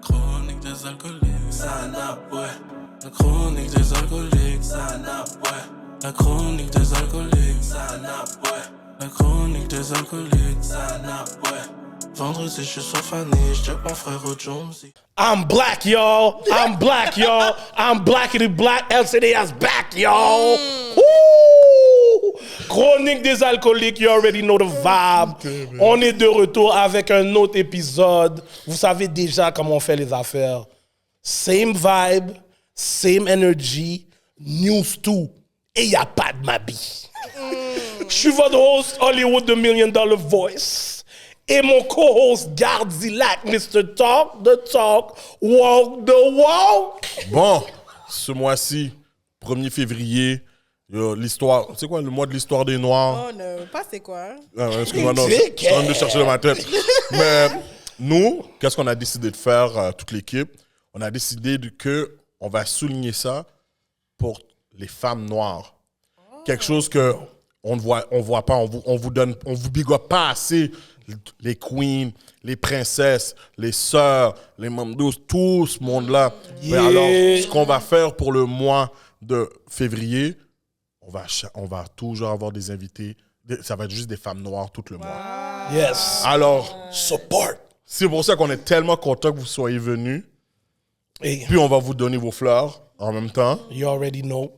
Chronique des alcooliques, la chronique des alcooliques, la chronique des alcooliques, la chronique des alcooliques, vendredi je suis sur Fanny, je mon frère au Jonesy. I'm black, y'all. I'm black, y'all. I'm blackity black. LCD's back, y'all. Woo! Chronique des alcooliques, you already know the vibe. On est de retour avec un autre épisode. Vous savez déjà comment on fait les affaires. Same vibe, same energy, news too. Et il n'y a pas de Mabi. Je suis votre host, Hollywood The $1 Million Voice. Et mon co-host Gardilac, Mr. Talk the Talk, Walk the Walk. Bon, ce mois-ci, 1er février, l'histoire, c'est quoi le mois de l'histoire des Noirs? Oh non, pas c'est quoi? Excuse-moi, non, je suis en train de chercher dans ma tête. Mais nous, qu'est-ce qu'on a décidé de faire, toute l'équipe? On a décidé qu'on va souligner ça pour les femmes noires. Quelque chose que on voit pas, on vous big up pas assez. Les queens, les princesses, les sœurs, les mamdous, tout ce monde-là. Yeah. Mais alors, ce qu'on va faire pour le mois de février, on va toujours avoir des invités. Ça va être juste des femmes noires tout le mois. Yes. Alors, Support. c'est pour ça qu'on est tellement content que vous soyez venus. Et Puis on va vous donner vos fleurs en même temps. you already know.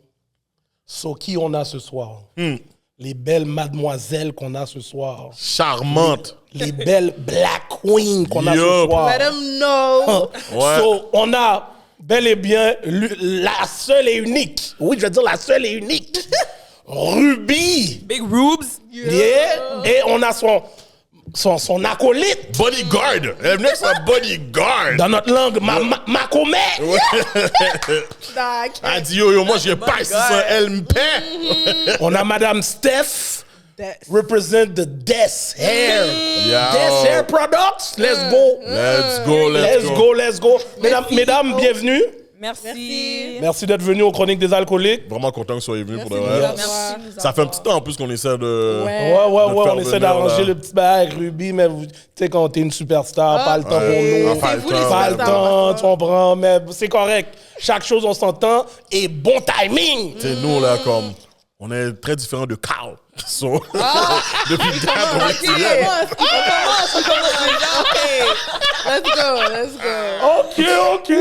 So, qui on a ce soir? Les belles mademoiselles qu'on a ce soir. Charmante. Les belles black queens qu'on a ce Yup. soir. Let them know. Ouais. So, on a bel et bien la seule et unique. Oui, je veux dire la seule et unique. Ruby. Big Rubes. Yeah. Et on a son acolyte. Bodyguard. Elle est venue avec sa bodyguard. Dans notre langue, Macomet. Elle dit yo, moi j'ai pas ici sans elle me paie. On a Madame Steph. Des. Represent the Des Hair. Yeah. Des Hair Products. Let's go. Let's go. Mesdames, bienvenue. Merci. Merci d'être venus aux Chroniques des Alcooliques. Vraiment content que vous soyez venus pour de Merci. vrai. Merci. Ça fait un petit temps en plus qu'on essaie de. Ouais. On essaie venir, d'arranger là. le petit bail avec Ruby, mais tu sais, quand t'es une superstar, pas le temps pour nous. Pas le vous, les temps. Pas le superstars. temps, tu comprends, mais c'est correct. Chaque chose, on s'entend et bon timing. Tu sais, nous là, comme. On est très différents de Carl. So, depuis le temps, on est tirés. Let's go. OK.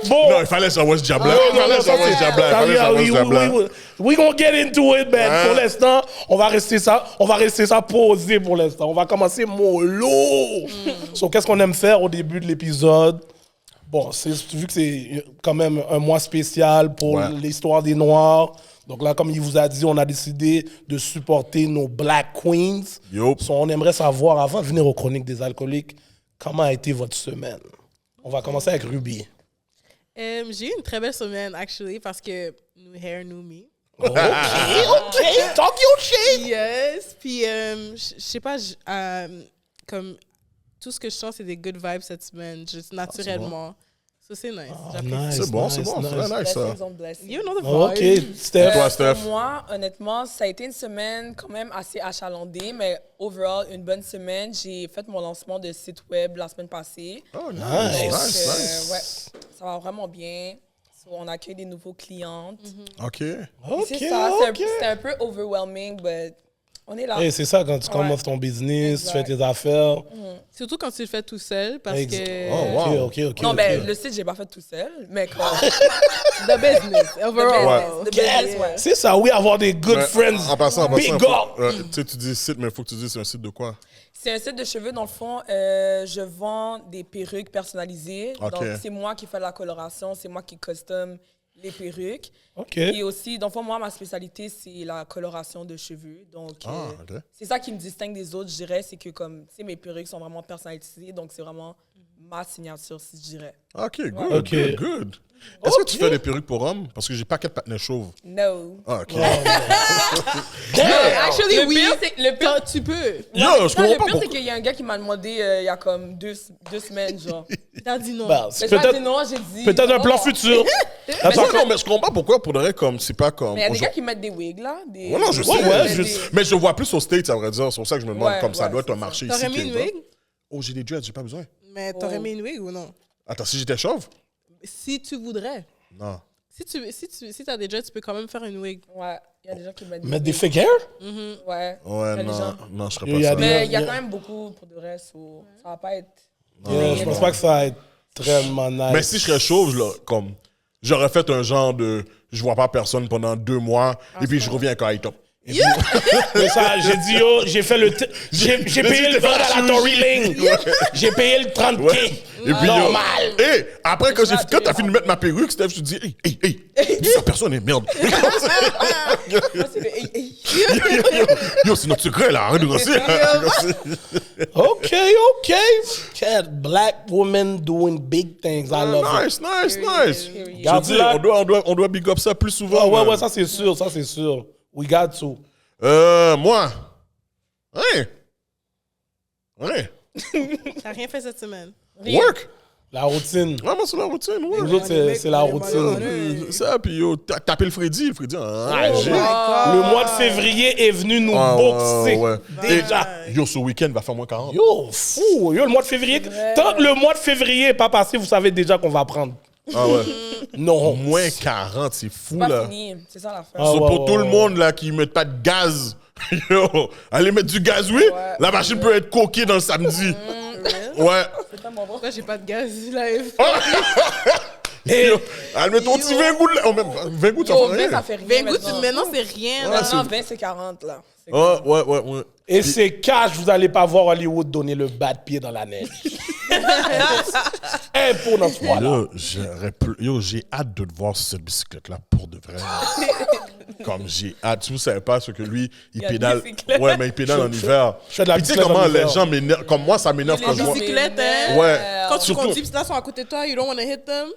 Bon. Non, il fallait savoir ce diable-là. Il fallait ça, savoir ce diable-là. Il fallait savoir ce diable-là. We gonna get into it, man. Pour l'instant, on va rester ça posé pour l'instant. On va commencer mollo. So, qu'est-ce qu'on aime faire au début de l'épisode? Bon, vu que c'est quand même un mois spécial pour l'histoire des Noirs. Donc là, comme il vous a dit, on a décidé de supporter nos Black Queens. Yup. So, on aimerait savoir, avant de venir aux Chroniques des Alcooliques, comment a été votre semaine? On va commencer avec Ruby. J'ai eu une très belle semaine, actually, parce que new hair, new me. OK. Talk your shit. Yes. Puis, je sais pas, comme tout ce que je sens, c'est des good vibes cette semaine, juste naturellement. Ça, c'est nice. J'apprécie. C'est bon, c'est très nice ça. Blessings on blessings. You know the OK, vibe. Steph. Toi, Steph. Pour moi, honnêtement, ça a été une semaine quand même assez achalandée, mais overall, une bonne semaine. J'ai fait mon lancement de site web la semaine passée. Oh, Nice. nice. Ouais, ça va vraiment bien. So, on accueille des nouveaux clientes. OK. Et OK, c'est ça, c'était un peu overwhelming, but on est là. Hey, c'est ça, quand tu commences ton business, tu fais tes affaires. Surtout quand tu le fais tout seul, parce Ex- que... Oh, wow. OK. Non, OK. ben, le site, j'ai pas fait tout seul, mais quand The business, overall. the business, ouais. C'est ça, oui, avoir des good Mais, friends. En passant, Big faut- up. tu sais, tu dis site, mais il faut que tu dises c'est un site de quoi? C'est un site de cheveux, dans le fond. Je vends des perruques personnalisées. Ok. Donc, c'est moi qui fais la coloration, c'est moi qui custom les perruques. OK. Et aussi, dans le fond, moi, ma spécialité, c'est la coloration de cheveux. Donc, OK. c'est ça qui me distingue des autres, je dirais, c'est que comme, tu sais, mes perruques sont vraiment personnalisées, donc c'est vraiment ma signature, si je dirais. OK, good, Ok. good. Est-ce que tu fais des perruques pour hommes? Parce que j'ai pas quatre partenaires chauves. No. Ah, OK. Actually, Le oui. pire, c'est- le pire- Tu peux. Yo, je Non, comprends le pas pire, pourquoi. c'est qu'il y a un gars qui m'a demandé il y a comme deux semaines, genre. T'as dit non. Bah, Mais c'est j'ai pas dit peut-être non, j'ai dit. peut-être un plan non. futur. Attends, Non, mais je comprends pas pourquoi, pour de vrai, comme, c'est pas comme... Mais il y a des aujourd'hui- gars qui mettent des wigs, là. Des... Ouais, non, je sais. ouais, des- je des- sais. Mais je vois plus aux States, à vrai dire. C'est pour ça que je me demande, Ouais, comme ça ouais, doit être un c'est ça. marché ici. T'aurais mis qui est une là. wig? Oh, j'ai des dreads, j'ai pas besoin. Mais t'aurais Oh. mis une wig ou non? Attends, si j'étais chauve? Si tu voudrais. Non. Si t'as des dreads, tu peux quand même faire une wig. Ouais, il y a des gens qui mettent des mettre des wigs. fake hair? Ouais. Ouais, Il y a des non, gens- non, je serais Il y pas a ça. des- Mais il y a Yeah. quand même beaucoup pour de reste. Ça va pas être. Je pense pas que ça va être très nice. Mais si je serais chauve, là, comme, j'aurais fait un genre de... Je vois pas personne pendant 2 mois, et puis je reviens quand il top. Mais ça, j'ai dit, yo, j'ai fait le. J'ai payé le vent à la Tory Lane. J'ai payé le 30K. Ouais. Et puis, Normal. Et après, quand t'as fini de mettre ma perruque, Steph, je te dis, hey, dis ça, personne est merde. Moi, c'est le hey, hey. Yo, c'est notre secret, là. Arrête de gosser. OK. Cat, black women doing big things. I love it. Nice. Period. Je te dis, on doit big up ça plus souvent. Ouais, man. ça c'est sûr. We got to. Moi. Ouais. T'as rien fait cette semaine. Work. La routine. Ouais, moi, c'est la routine, ouais. Nous autres, c'est la routine. Ça, puis yo, tapé le Freddy. Le Freddy, enragé. Le mois de février est venu nous boxer. Ouais. Déjà. Et, yo, ce week-end va faire moins 40. Yo, fou. Yo, le mois de février. Tant que le mois de février n'est pas passé, vous savez déjà qu'on va prendre. Ah ouais. Non. Moins 40, c'est fou, Pas là. fini. C'est ça l'affaire. Ah, C'est ouais, pour ouais, tout le ouais. monde là qui ne met pas de gaz. Yo, allez mettre du gaz, oui. Ouais. La machine peut être coquée dans le samedi. Ouais. C'est pas mon bon. Pourquoi j'ai pas de gaz live? Et Yo, allez mettre ton petit 20 gouttes là. Oh, même 20 gouttes, ça Yo, fait 20, ça rien. fait rien. 20 gouttes, maintenant, c'est rien. là. Maintenant, 20, c'est 40, là. C'est Ah, ouais. Et c'est cash, vous allez pas voir Hollywood donner le bas de pied dans la neige. Impôt dans ce froid-là. Yo, j'ai hâte de te voir sur cette bicyclette-là pour de vrai. Comme j'ai hâte. Si vous savez pas ce que lui, il y a des pédale. bicyclettes. Ouais, mais il pédale en hiver. je fais de la Puis tu sais bicyclette comment en les hiver. gens m'énervent. Comme moi, ça m'énerve quand je vois. bicyclettes, hein? Ouais. Quand tu Surtout- conduis, puis là, ils sont à côté de toi, you don't want to hit them.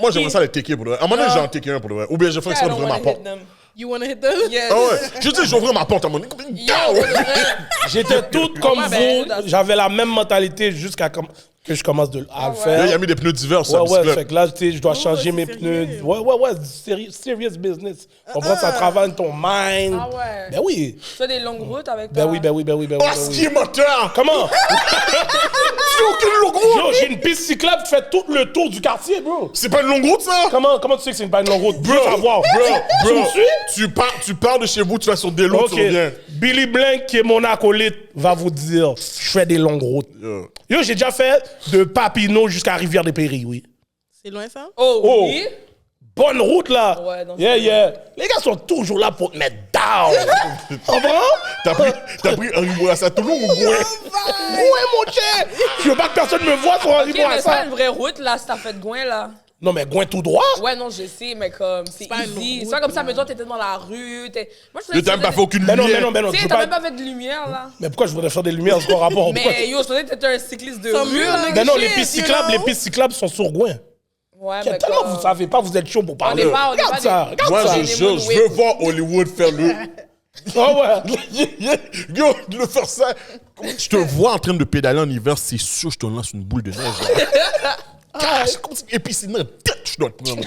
Moi, j'aimerais ça les taker pour de vrai. À un moment donné, j'ai en taker un pour de vrai. Ou bien je fais exprès I don't d'ouvrir ma wanna porte. hit them. You want to hit them? Yes. Ah ouais. Je dis, j'ouvre ma porte à un moment donné. Yo, pour de vrai. J'étais toute comme ben, vous. J'avais la même mentalité jusqu'à que je commence à le Là, faire. il a mis des pneus divers sur Ouais, la ouais, bicyclette. fait que là, tu sais, je dois changer mes c'est pneus. sérieux. Ouais, serious business. Comprends, ça travaille ton mind. Ah ouais. Ben oui. Tu fais des longues routes avec Ben ta- oui. Oh, ski moteur! Comment? C'est aucun long route! Yo, j'ai une piste cyclable qui fait tout le tour du quartier, bro. C'est pas une longue route, ça? Comment tu sais que c'est pas une longue route? Bro, Juste à voir. Tu me suis? tu pars de chez vous, tu vas sur des lots, Ok. tu reviens. Billy Blank, qui est mon acolyte, va vous dire, je fais des longues routes. Yo. Yo, j'ai déjà fait de Papineau jusqu'à Rivière-des-Prairies, oui. C'est loin, ça? Oh, oui. Bonne route, là. Ouais, donc yeah, c'est- yeah. Les gars sont toujours là pour te mettre down. Comprends? T'as pris un Ribourg à Toulon ou Gouin? Ouais, mon cher. Je veux pas que personne me voie sur un Ok, Ribourg mais à c'est pas ça. une vraie route, là, si t'as fait de Gouin, là. Non, mais Gouin tout droit. Ouais, non, je sais, mais comme, c'est pas une easy. route, C'est pas comme ça, là. mais toi, t'étais dans la rue. Moi, je Yo, t'as même pas fait aucune Mais non, lumière. mais non. Tu je sais, veux t'as pas- même pas fait de lumière, là. Mais pourquoi je voudrais faire des lumières, c'est quoi rapport? Pourquoi- Mais yo, je pensais que t'étais un cycliste de Some rue, real là. nigga Mais non, shit, les pistes cyclables sont sur Gouin. Ouais, mais Tellement comme- vous savez pas, vous êtes chaud pour parler. On est pas Regarde des- ça, regarde Moi, ça. je jure, je veux voir Hollywood faire le... Ah ouais. Yo, de faire ça. Je te vois en train de pédaler en hiver, c'est sûr, je te lance une boule de neige. là. Cash, comme si- et puis sinon, je dois te prendre.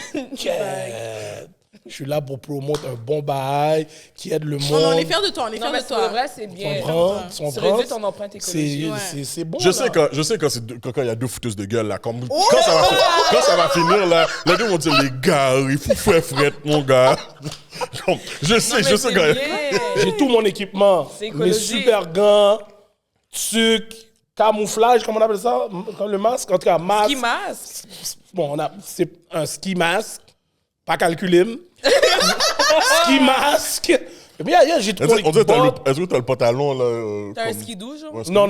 Je suis là pour promouvoir un bon bail qui aide le monde. Non, on est fiers de toi, on est Non, fiers mais de pour le toi. vrai, c'est bien. Son Tu réduis ton empreinte écologique. C'est bon. Je sais quand il y a deux fouteuses de gueule là, quand ça va finir là, les deux vont dire les gars, il faut faire fret mon gars. Comme, je sais Mais quand c'est même. bien. J'ai tout mon équipement. C'est Mes écologique. super gants, tucs, camouflage, comment on appelle ça? Comme le masque? En tout cas, masque. Qui masse? Bon, c'est un ski masque. Pas calculé. Ski masque. Mais j'ai tout mon On dirait équipement. est-ce que t'as le pantalon là? T'as un comme- ski doux, genre? Ouais, Non.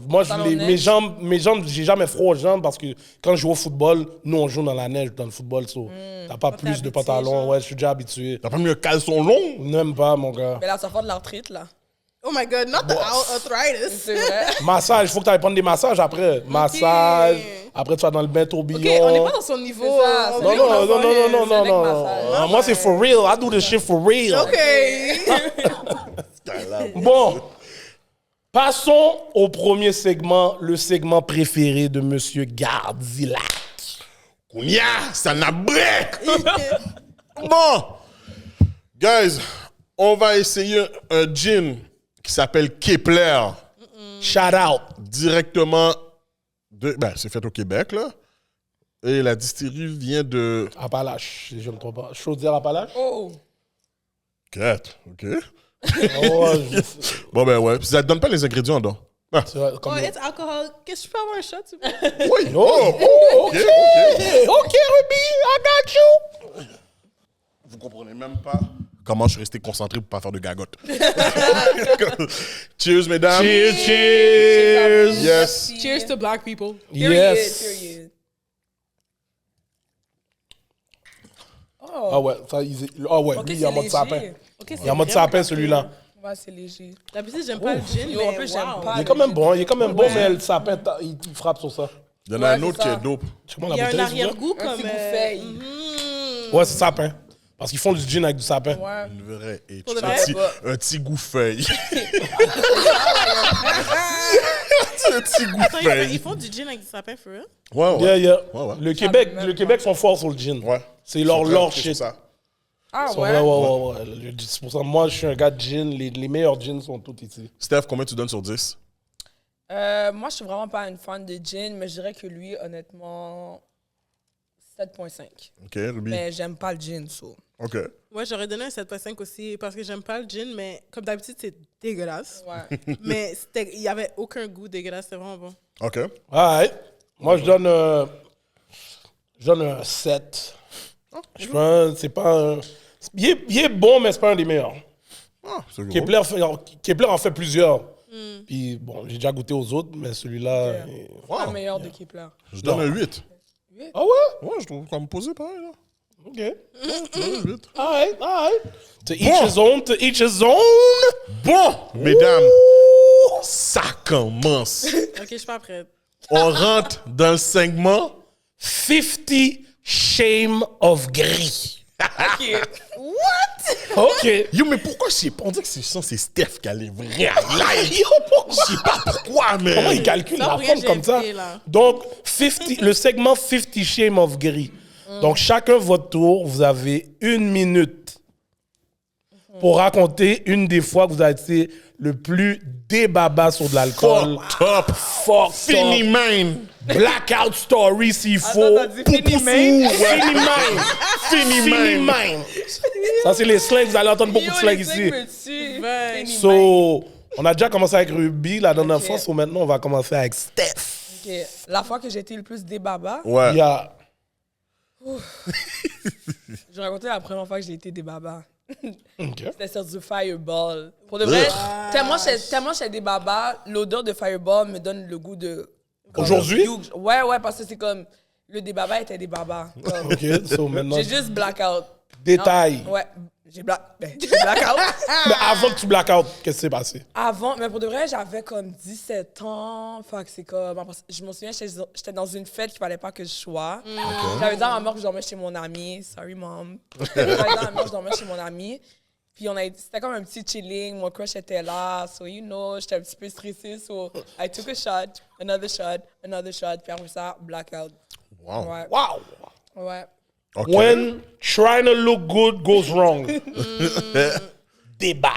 Moi, Pantalon de mes neige. jambes, j'ai jamais froid aux jambes parce que quand je joue au football, nous, on joue dans la neige dans le football. So, t'as pas plus de habitué, pantalon. genre. Ouais, je suis déjà habitué. T'as pas mis un caleçon long? N'aime pas, mon gars. Mais là, ça fait de la retraite, là. Oh my God, not the arthritis. C'est vrai. Massage, il faut que tu ailles prendre des massages après. Massage, après tu vas dans le bain tourbillon. OK, on n'est pas dans son niveau. C'est ça, On c'est est Non, dans non, non, son non, non, non, c'est non, avec non. massage. Moi, c'est for real. I do this shit for real. OK. Bon, passons au premier segment, le segment préféré de Monsieur Gardzilac. Kounia, ça n'a break. Bon, guys, on va essayer un gin qui s'appelle Kepler. Shout out. Directement de. Ben, c'est fait au Québec, là. Et la distillerie vient de. Appalache, si je ne me trompe pas. Chaudière Appalache? Oh. Quête, OK. Oh, Bon, ben ouais. Puis ça te donne pas les ingrédients, donc. Ah. c'est vrai, Oh, comme it's alcohol. Qu'est-ce que je peux avoir un shot, s'il vous plaît? Oui. Oh, OK, OK. OK, Ruby, I got you. Vous comprenez même pas comment je suis resté concentré pour pas faire de gagotte. Cheers, mesdames. Cheers, cheers. Yes. Cheers to black people. Yes. Period. Ah ouais, ça, ah ouais, Ok, lui, il est en c'est mode léger. sapin. OK, Il est en mode sapin, celui-là. Ouais, c'est léger. D'habitude, j'aime pas le gin, Yo, mais en plus, j'aime wow. pas. Il est quand même bon, mais le sapin, il frappe sur ça. Il y en a un Ouais, autre c'est qui ça. est dope. Comment Il y a la un bouteille, c'est ça? arrière-goût Un comme... petit goût feuille. Ouais, c'est sapin. Parce qu'ils font du gin avec du sapin. Ouais. Une vraie H. Pour de Un vrai? petit- un petit goût feuille. Un petit goût Attends, feuille. ils font du gin avec du sapin, for real? Ouais, ouais. Yeah, yeah. Ouais, ouais. Le Québec sont forts sur le gin. Ouais. C'est leur Ils sont leur très shit. sur ça. Ah Ils sont- ouais? ouais. C'est pour ça, moi, je suis un gars de gin. Les meilleurs gins sont tous ici. Steph, combien tu donnes sur 10? Moi, je suis vraiment pas une fan de gin, mais je dirais que lui, honnêtement, 7.5. OK, Ruby. Mais j'aime pas le gin, so. OK. Ouais, j'aurais donné un 7.5 aussi parce que j'aime pas le gin, mais comme d'habitude, c'est dégueulasse. Ouais. Mais il y avait aucun goût dégueulasse, c'était vraiment bon. OK. Ouais. Moi, je donne un 7. Je pense, c'est pas un... Il est bon, mais c'est pas un des meilleurs. Ah, c'est gros. Kepler en fait plusieurs. Puis bon, j'ai déjà goûté aux autres, mais celui-là... Pas le meilleur de Kepler. Je donne un 8. Ah ouais? Ouais, je trouve qu'on me posait pareil, là. OK. Je donne un 8. All right. To each his own, to each his own. Bon, mesdames, ça commence. Ok, je suis pas prête. On rentre dans le segment. 50 Shame of Gris. OK. Yo, mais pourquoi je sais pas? On dit que c'est Steph qui a les vrais highlights. Je sais pas pourquoi, mais. Comment il calcule Ça, la rien, forme j'ai comme ça? écouté, là. Donc, le segment 50 Shame of Gris. Donc, chacun votre tour, vous avez 1 minute pour raconter une des fois que vous avez été le plus débaba sur de l'alcool. Fuck up. Fuck Fini, man. Blackout story s'il faut. t'as dit fini, man? Fini, man. Fini, man. Ça, c'est les slangs. Vous allez entendre beaucoup de slangs ici. Ouais. So, on a déjà commencé avec Ruby la dernière fois. So, maintenant, on va commencer avec Steph. Ok. La fois que j'ai été le plus débaba, Ouais. Il y a... je vais raconter la première fois que j'ai été débaba. OK. C'était sur du Fireball. Pour de vrai, tellement j'étais débaba, l'odeur de Fireball me donne le goût de... Aujourd'hui? Ouais, parce que c'est comme... Le débaba était débaba. Comme, OK, so maintenant... j'ai juste blackout. Détail. Non, ouais, j'ai blackout. Mais avant que tu blackout, qu'est-ce qui s'est passé? Avant, mais pour de vrai, j'avais comme 17 ans. Fait que c'est comme... Je me souviens, j'étais dans une fête qu'il fallait pas que je sois. J'avais dit à ma mère que je dormais chez mon ami. Sorry, mom. J'avais dit à ma mère que je dormais chez mon ami. Puis c'était comme un petit chilling. Mon crush était là. So, you know, j'étais un petit peu stressée. So, I took a shot, another shot, another shot. Puis après ça, blackout. Wow. Ouais. Wow! Ouais. OK. When trying to look good goes wrong. Débat.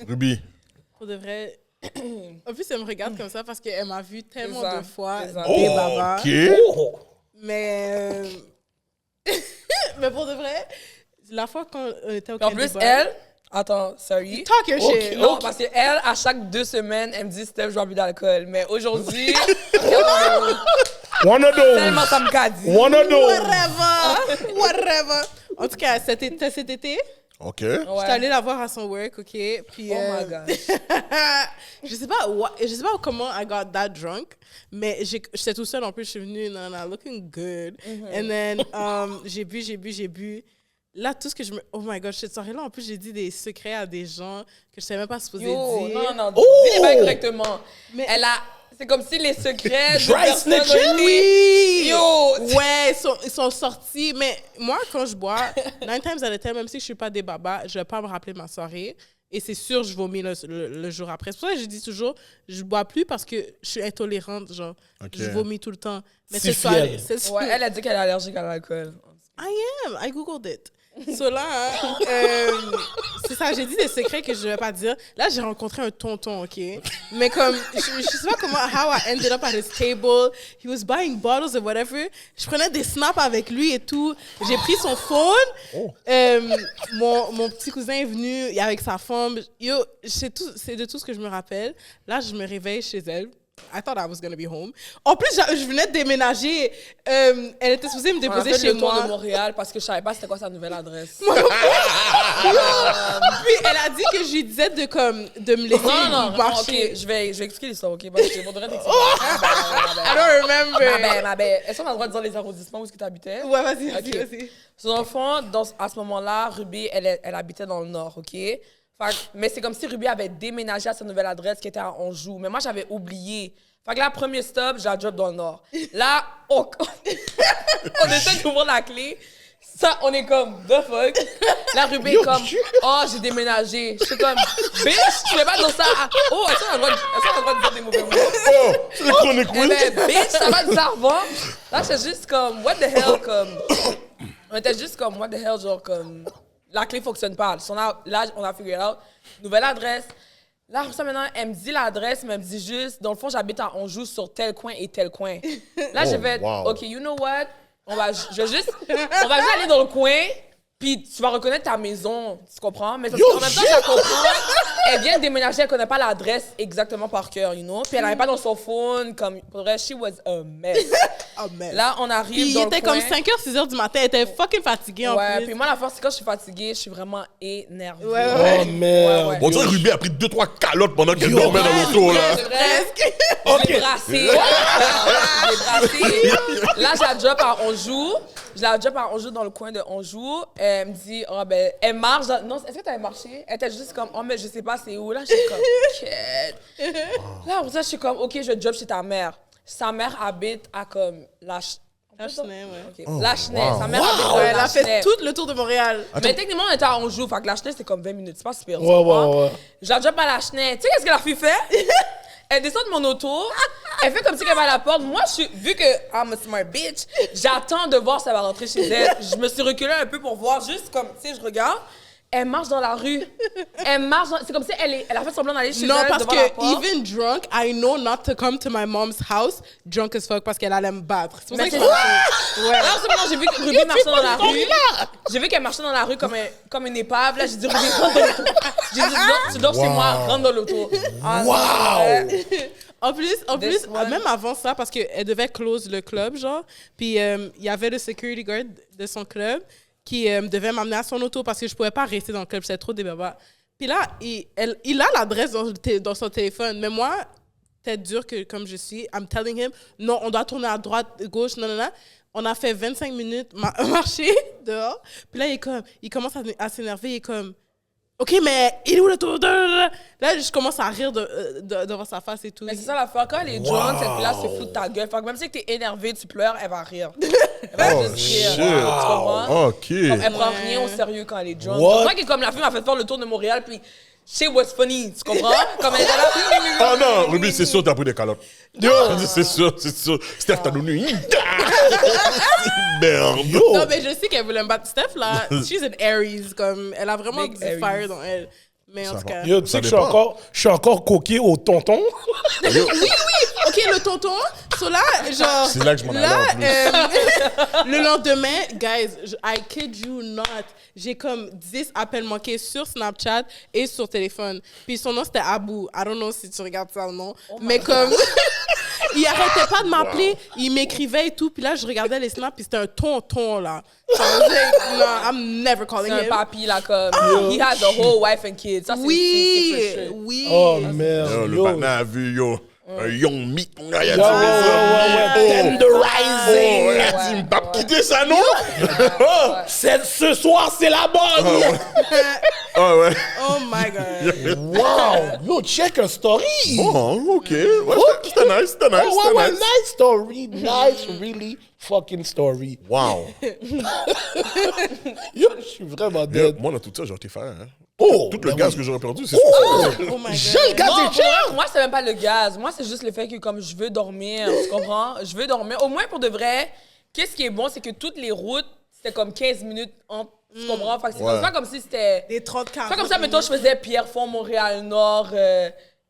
Ruby. Pour de vrai. En plus, elle me regarde comme ça parce qu'elle m'a vu tellement C'est ça, de fois c'est ça. des babas. OK. Oh. Mais. Mais pour de vrai, la fois qu'on était au Puis en plus, Candy Bar- elle... Attends, sorry. Talk your Ok. shit. Non, parce qu'elle, à chaque 2 semaines, elle me dit Steph, je bois plus d'alcool. Mais aujourd'hui, One of tellement those. ça me qu'a dit. One of those. Whatever. En tout cas, cet été, OK. Ouais. j'étais allée la voir à son work, OK? Puis, Oh my God. je sais pas comment I got that drunk, mais j'étais tout seule en plus, je suis venue, looking good. And then, j'ai bu. là, tout ce que je me... Oh my God, cette soirée-là, en plus, j'ai dit des secrets à des gens que je savais même pas supposé dire. Non, dis-les pas correctement. Mais... C'est comme si les secrets Dry de personnes snitching? Oui! Yo! Ouais, ils sont sortis. Mais moi, quand je bois, 9 times out of 10, même si je suis pas des babas, je vais pas me rappeler ma soirée. Et c'est sûr, je vomis le jour après. C'est pour ça que je dis toujours, je bois plus parce que je suis intolérante, genre. Ok. Je vomis tout le temps. Mais Si cette soirée, fière. Ouais, elle a dit qu'elle est allergique à l'alcool. I googled it. So là, c'est ça, j'ai dit des secrets que je vais pas dire. Là, j'ai rencontré un tonton, OK? Mais comme, je sais pas comment, how I ended up at his table. He was buying bottles or whatever. Je prenais des snaps avec lui et tout. J'ai pris son phone. Mon petit cousin est venu avec sa femme. Yo, c'est de tout ce que je me rappelle. Là, je me réveille chez elle. I thought I was going to be home. En plus, je venais de déménager. Elle était supposée me déposer chez le tour moi. de Montréal parce que je savais pas c'était quoi sa nouvelle adresse. Puis elle a dit que je lui disais de me laisser marcher. Ok, je vais expliquer l'histoire, ok? Parce que faudrait t'expliquer. I don't remember. Ma belle. Est-ce qu'on a le droit de dire les arrondissements où est-ce que tu habitais? Ouais, vas-y. Dans le fond, à ce moment-là, Ruby, elle habitait dans le nord, ok? Mais c'est comme si Ruby avait déménagé à sa nouvelle adresse qui était à Anjou. Mais moi, j'avais oublié. Fait que là, premier stop, je la drop dans le nord. Là, on essaie d'ouvrir la clé. Ça, on est comme, the fuck? Là, Ruby est comme, oh, j'ai déménagé. Je suis comme, bitch, tu veux pas dire ça? Oh, est-ce qu'on a le droit de dire des mauvais mots? Oh, c'est le chronique, Eh ben, bitch, ça va nous avoir. Là, j'étais juste comme, what the hell, comme... On était juste comme, what the hell, genre, comme... La clé fonctionne pas. Là, on a figure out. Nouvelle adresse. Là, ça, maintenant, elle me dit l'adresse, mais elle me dit juste, dans le fond, j'habite à Anjou sur tel coin et tel coin. Là, je vais, OK, you know what? On va juste aller dans le coin, puis tu vas reconnaître ta maison, tu comprends? Mais en même temps, je la comprends. Elle vient de déménager, elle connaît pas l'adresse exactement par cœur, you know? Puis elle n'avait pas dans son phone, comme, pour vrai, she was a mess. Là, on arrive puis dans il était comme 5h, 6h du matin. Elle était fucking fatiguée, en plus. Puis moi, la force, c'est quand je suis fatiguée, je suis vraiment énervée. Oh, merde. On dirait que Ruby a pris 2-3 calottes pendant qu'elle dormait dans l'auto, là. C'est vrai. Je l'ai brassée. Là, je la drop à Anjou. Dans le coin de Anjou. Elle me dit, oh, ben, elle marche. Non, est-ce que tu avais marché? Elle était juste comme, oh, mais je sais pas c'est où. Là, je suis comme, quête. Là, pour ça, je suis comme, OK, je drop chez ta mère. Sa mère habite à comme Lachenay, ouais. Okay. Lachenay. Sa mère habite à Elle a fait Lachenay. tout le tour de Montréal. Mais techniquement, on était à Anjou. Fait que Lachenay, c'était comme 20 minutes. C'est pas super. Ouais. Je la drop à Lachenay. Tu sais qu'est-ce que la fille fait? Elle descend de mon auto, elle fait comme si elle va à la porte. Moi, vu que I'm a smart bitch, j'attends de voir si elle va rentrer chez elle. Je me suis reculée un peu pour voir, juste comme, tu sais, je regarde. Elle marche dans la rue. C'est comme si elle a fait semblant d'aller chez elle. Non, parce devant la que porte. even drunk, I know not to come to my mom's house drunk as fuck parce qu'elle allait me battre. C'est pour ça Mais que c'est ça. Ouais. Alors, c'est bon, j'ai vu que Ruby marchait dans la rue. J'ai vu qu'elle marchait dans la rue comme une épave. Là, j'ai dit, Ruby, rentre dans l'auto. J'ai dit, tu dors chez moi, rentre dans l'auto. En plus, même avant ça, parce qu'elle devait close le club, genre, puis il y avait le security guard de son club qui devait m'amener à son auto parce que je pouvais pas rester dans le club, c'était trop des babas. Puis là, il a l'adresse dans son téléphone, mais moi, tête dure que comme je suis, I'm telling him, non, on doit tourner à droite, gauche, non. On a fait 25 minutes marcher dehors, puis là, il commence à s'énerver, il est comme... OK, mais il est où le tour? Là, je commence à rire devant sa face et tout. Mais c'est ça l'affaire. Quand elle est drunk, cette fille-là se fout de ta gueule. Fait que même si t'es énervé, tu pleures, elle va rire. Elle va juste rire. shit. Tu comprends? OK. Comme, elle prend rien au sérieux quand elle est drunk. C'est vrai que comme la fille m'a fait faire le tour de Montréal, puis shit was funny. Tu comprends? Comme elle était là. Oh non, Ruby, c'est sûr, t'as pris des calottes. C'est sûr. Steph t'a donné une. Merde. Non, mais je sais qu'elle voulait me battre. Steph, là, she's an Aries. Comme, elle a vraiment Big du Aries. fire dans elle. Mais en tout cas... Yo, tu sais que dépend. je suis encore coqué au tonton. Oui. OK, le tonton. So là, genre... C'est là que je m'en allais en plus. Le lendemain, guys, I kid you not, j'ai comme 10 appels manqués sur Snapchat et sur téléphone. Puis son nom, c'était Abou. I don't know si tu regardes ça ou non. Mais comme... il arrêtait pas de m'appeler. Il m'écrivait et tout. Puis là, je regardais les snaps, puis c'était un tonton, là. So I was like, no, I'm never calling C'est un him. papy, là, comme. He has a whole wife and kids. Ça, c'est Oui, for sure. oui. Oh merde. Yo, le partenaire a vu, yo. Un young meat. Il a dit, Tenderizing. il a dit, pas quitter ça, non? Ce soir, c'est la bonne. Ah ouais. Oh my God. Wow. Yo, check a story. Bon, ok. Ouais, c'était nice, c'était nice, Oh, ouais, c'était nice. nice story. Nice, really fucking story. Wow. Yo, je suis vraiment dead. Moi, dans tout ça, j'aurais été fan. Hein. Oh, Tout le ben gaz oui. que j'aurais perdu, c'est sûr. Oh my J'ai God. le gaz Non, est pour cher. vrai, moi, c'est même pas le gaz. Moi, c'est juste le fait que, comme je veux dormir, tu comprends? Je veux dormir. Au moins, pour de vrai, qu'est-ce qui est bon, c'est que toutes les routes, c'était comme 15 minutes entre. Tu comprends? Fait que c'est Ouais. pas comme si c'était. Des 30 C'est pas comme ça, mettons, je faisais Pierrefonds, Montréal-Nord,